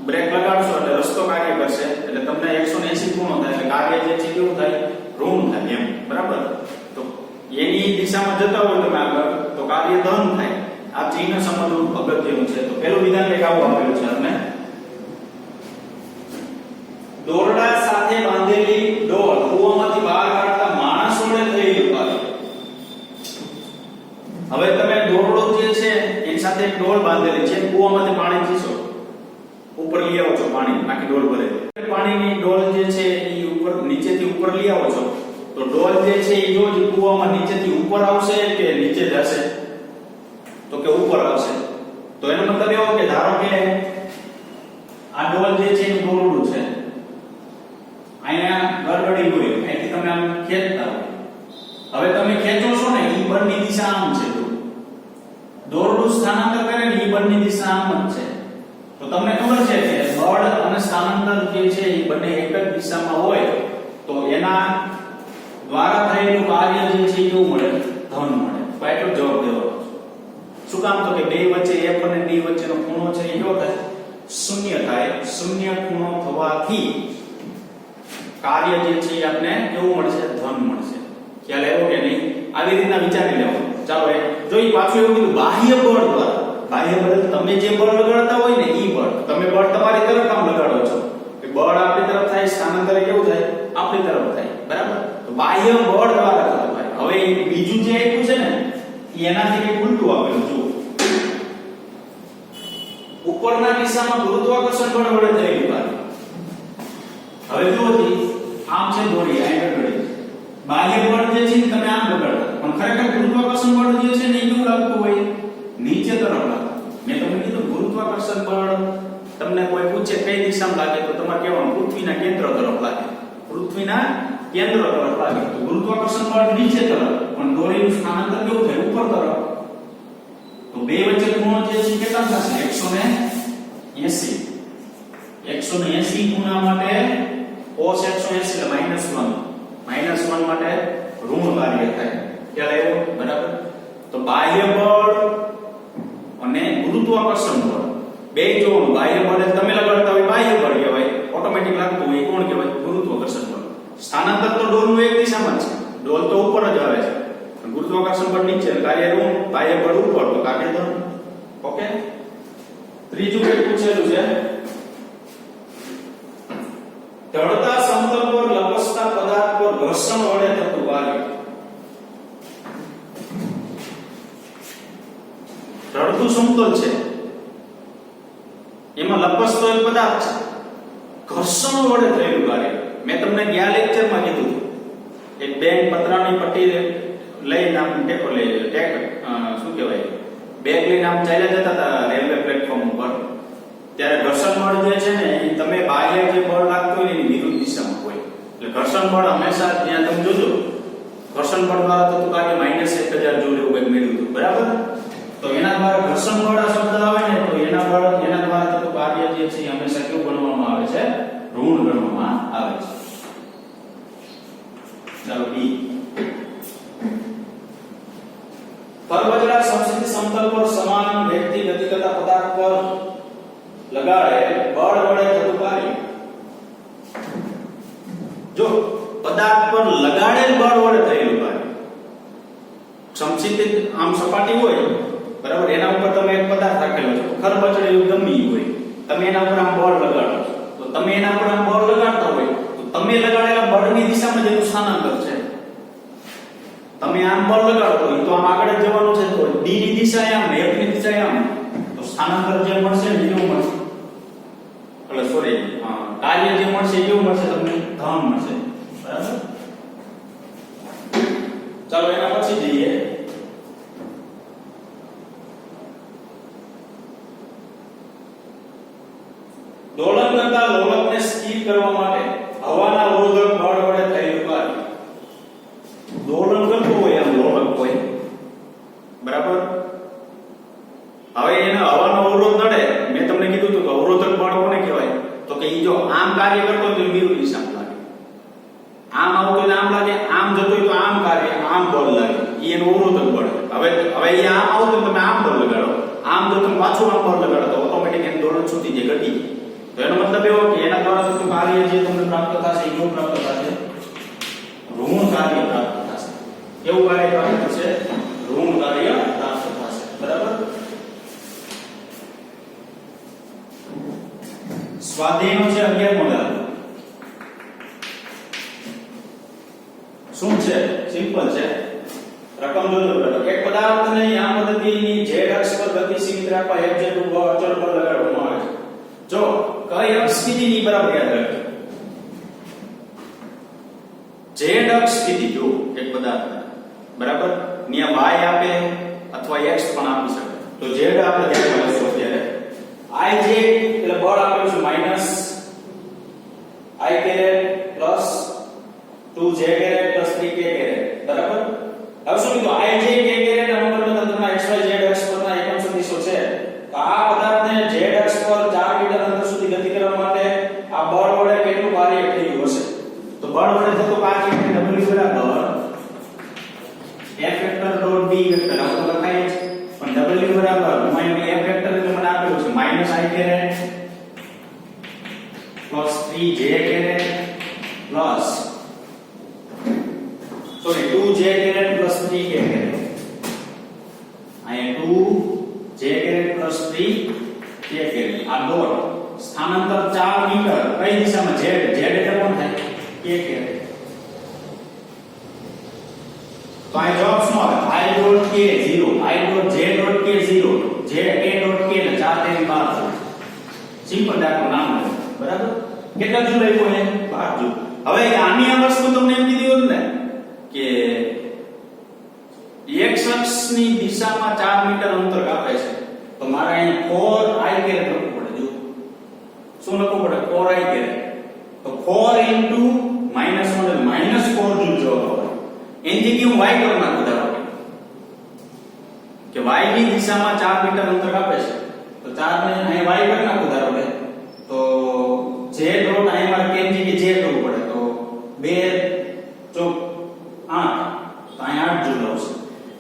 બ્રેક લગાડશો એટલે રસ્તો કાર્ય કરશે, એટલે તમને 180 પૂર્ણ થાય, એટલે કાર્ય જે છે કેવું થાય, ઋણ થાય એમ. બરાબર? તો એની દિશામાં જતા હોય તમે આગળ તો કાર્ય ધન થાય. આ ચિહ્ન સમજવું અગત્યનું છે. તો પહેલું વિધાન કંઈક આવું આપેલું છે તમને. દોરડા સાથે બાંધેલી ડોલ કૂવામાંથી બહાર કાઢતા માણસ વડે થયેલું કાર્ય. હવે તમે દોરડો જે છે એની સાથે એક ડોલ બાંધેલી છે, કૂવામાંથી પાણી ચીસો ઉપર લઈ આવો છો, પાણી આખી ડોલ ભરે. પાણીની ડોલ જે છે એ ઉપર નીચેથી ઉપર લઈ આવો છો તો ડોલ જે છે એ જો કૂવામાં નીચેથી ઉપર આવશે કે નીચે જશે, તો કે ઉપર આવશે. તો એનો મતલબ એવો કે ધારો કે આ ડોલ જે છે એ દોરડું છે, અહીંયા ગરગડી હોય, અહીંથી તમે આમ ખેંચતા હો. હવે તમે ખેંચો છો ને એ બળની દિશા આમ છે, દોરડું સ્થાનાંતર કરે ને એ બળની દિશા આમ જ છે. તો તમને ખબર છે કે બળ અને સ્થાનાંતર જે છે એ બંને એક જ દિશામાં હોય તો એના દ્વારા થયેલું કાર્ય જે છે એ કેવું મળે, ધન મળે. તો એટલો જવાબ દેવાનો છે. શું કામ? તો કે બે વચ્ચે f અને d વચ્ચેનો ખૂણો છે એ કેવો થાય, શૂન્ય થાય. શૂન્ય ખૂણો થવાથી કાર્ય જે છે એ આપણે કેવું મળશે, ધન મળશે. ખ્યાલ આવ્યો કે નહીં? આવી રીતના વિચારી લેવો. ચાલો જોઈ પાછું એવું કીધું બાહ્ય બળ દ્વારા. બાહ્ય બળ તમે જે બળ લગાડતા હોય ને ઈ બળ, તમે બળ તમારી તરફ કામ લગાડો છો કે બળ આપણી તરફ થાય, સ્થાનાંતર કેવું થાય, આપણી તરફ થાય. બરાબર? તો બાહ્ય બળ દ્વારા થતું થાય. હવે બીજું જે આપ્યું છે ને એનાથી કંઈક ઉલટું આપેલું. જુઓ, ઉપરના કિસ્સામાં ગુરુત્વાકર્ષણ બળ વડે થયેલું કાર્ય. હવે જુઓ આમ છે દોરી, અહીં લગાડી બાહ્ય બળ જે છે તમે આમ લગાડતા, પણ ખરેખર ગુરુત્વાકર્ષણ બળ જે છે ને એ કેવું લાગતું હોય, નીચે તરફ લાગે. મેં તમને કીધું ગુરુત્વાકર્ષણ બળ તમને કોઈ પૂછે કઈ દિશામાં લાગે તો તમારે કહેવાનું પૃથ્વીના કેન્દ્ર તરફ લાગે. પૃથ્વીના કેન્દ્ર તરફ લાગે તો ગુરુત્વાકર્ષણ બળ નીચે તરફ, પણ દોરીનું સ્થાનાંતર કેવું થાય, ઉપર તરફ. તો બે વચ્ચે ખૂણો જે છે કેટલા થશે, 180. 180 ખૂણા માટે cos 180 એટલે -1 માટે ઋણ કાર્ય થાય. ખ્યાલ આવ્યો? બરાબર? તો બાહ્ય બળ અને ગુરુત્વાકર્ષણ બળ બે જોવાનું. બાહ્ય બળ તમે લગાડતા હોય બાહ્ય બળ કહેવાય, ઓટોમેટિક લાગતું હોય કોણ કહેવાય, ગુરુત્વાકર્ષણ બળ. સ્થાનાંતર તો ડોલનું એક દિશામાં છે, ડોલ તો ઉપર જ આવે છે, ગુરુત્વાકર્ષણ બળ નીચે, કાર્ય ઋણ, બાહ્ય બળ ઉપર, તો કાર્ય ધન. ઓકે? ત્રીજું કંઈક પૂછેલું છે, ઢળતા સમતલ પર લપસતા પદાર્થ પર ઘર્ષણ વડે થતું કાર્ય. ઢળતું સમતલ છે, એમાં લપસતો એક પદાર્થ છે, ઘર્ષણ વડે થયેલું કાર્ય. મેં તમને ગયા લેક્ચરમાં કીધું એક બેંક પતરાની પટ્ટી લઈને આમ ટેકો લઈ શું કહેવાય, બેગ લઈને આમ ચાલ્યા જતા હતા રેલવે પ્લેટફોર્મ ઉપર, ત્યારે ઘર્ષણ બળ જે છે ને એ તમે બાહ્ય જે બળ લાગતું હોય એની વિરુદ્ધ દિશામાં હોય. એટલે ઘર્ષણ બળ હંમેશા ત્યાં તમે જોજો ઘર્ષણ બળ દ્વારા થતું કાર્ય -1000 જોule એવું કંઈક મેળવ્યું હતું. બરાબર? તો એના દ્વારા ઘર્ષણ બળ આ શબ્દ આવે ને તો એના દ્વારા થતું કાર્ય જે છે હંમેશા કેવું ગણવામાં આવે છે, ઋણ ગણવામાં આવે છે. ચાલો બી, પરવજડા સમસ્થિતિ સમતલ પર સમાન વ્યક્તિ ગતિ કરતા પદાર્થ પર લગાડે બળ વડે થતું કાર્ય. જો પદાર્થ પર લગાડેલ બળ વડે થયેલું કાર્ય, સમસ્થિતિ આમ સપાટી હોય, બરાબર, એના ઉપર તમે એક પદાર્થ રાખેલો છે, ખરબચડી ગમી હોય, તમે એના ઉપર આમ બળ લગાડો છો, તો તમે એના ઉપર આમ બળ લગાડતા હોય તો તમે લગાડેલા બળની દિશામાં જેનું સ્થાનાંતર છે, તમે આમ બળ લગાડો તો આમ આગળ જ જવાનું છે, તો d ની દિશા આમ ને f ની દિશા આમ, તો સ્થાનાંતર જે મળશે એ કેવું મળશે, એટલે સોરી કાર્ય જે મળશે એ કેવું મળશે, તમને ધન મળશે. બરાબર? ચાલો એના પછી જઈએ દોલન કરતા લોલકને સ્થિર કરવા માટે હવાના અવરોધક બળ વડે થયેલું કાર્ય. દોલન કરતો હોય આમ લોલક હોય, બરાબર, હવે એને હવાનો અવરોધ નડે, મેં તમને કીધું હતું કે અવરોધક બળ કોને કહેવાય, તો કે ઈ જો આમ કાર્ય કરતો હોય તો વિરુદ્ધ દિશામાં લાગે, થઈ જાય, ઘટી જાય. તો એનો મતલબ એવો કે એના દ્વારા થતું કાર્ય જે તમને પ્રાપ્ત થશે એ કેવું પ્રાપ્ત થશે? ઋણ કાર્ય પ્રાપ્ત થશે. કેવું કાર્ય પ્રાપ્ત થશે? ઋણ કાર્ય પ્રાપ્ત થશે. બરાબર. સ્વાધ્યાયનો છે 11મો દાખલો. શું છે? સિમ્પલ છે. રકમ જોજો બરાબર. એક પદાર્થને આ પદ્ધતિની z અક્ષ પર ગતિશીલ રાખવા એક જેટલું બળ અચળ પર લગાડવામાં આવે છે. જો કઈ અક્ષ કીધી ની બરાબર યાદ રાખજો. z અક્ષ કીધી જો એક પદાર્થ બરાબર નિયા y આપે અથવા x પણ આપી શકે. તો z આપણે ધ્યાનમાં લઈશું અત્યારે. I જે એટલે બળ આપેલું છે minus I caret plus 2j caret plus 3k caret. બરાબર. હવે શું કીધું? I જે k કેરેટ અનુકૂળ તંત્રના xy z અક્ષ પરના એકમ સદિશો છે. તો આ પદાર્થને z અક્ષ પર 4 મીટર અંતર સુધી ગતિ કરવા માટે આ બળ વડે કેટલું કાર્ય થયું હશે? તો બળ વડે થતું કાર્ય એટલે w બરાબર f vector dot b vector. આવું તો લખાય છે પણ w બરાબર માઈનસ f વેક્ટર એટલે મને આપેલું છે minus I caret plus 3j caret plus 2j caret plus 3k caret. અહીંયા 2j caret plus 3k caret. આ ડોટ સ્થાનાંતર 4 મીટર કઈ દિશામાં? z એટલે કોણ થાય? k caret. તો આ જવાબ શું આવે? I dot k 0 I dot j dot k 0 j k dot k ને 4 તેની 12. સિમ્પલ દાખલો નામ લો. બરાબર. કેટલા જુ લખ્યું હે? 12 જુ. હવે આની આ વસ્તુ તમને એમ કીધી હોત ને કે x અક્ષની દિશામાં 4 મીટર અંતર કાપે છે તો મારે અહીં 4i કેરેટ લખવું પડે. જો શું લખવું પડે? 4i caret. તો 4 into -1 એટલે -4 જૂલ જવાબ આવે. એની જગ્યાએ હું y કરી નાખું ધારો કે y ની દિશામાં 4 મીટર અંતર કાપે છે તો 4 ને અહીં y કરી નાખું ધારો કે તો j ડોટ અહીં મારે કેમ જગ્યાએ j કરવું પડે તો 2 ચોક 8 તો અહીં 8 જૂલ આવશે.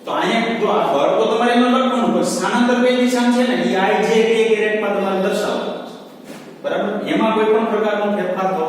તો અહીંયા જો આ બળ તો તમારે એનો લખવાનું પણ સ્થાનાંતર કઈ દિશામાં છે ને એ I j k કેરેટમાં તમારે દર્શાવવાનું છે. બરાબર. એમાં કોઈ પણ પ્રકારનો ફેરફાર થવો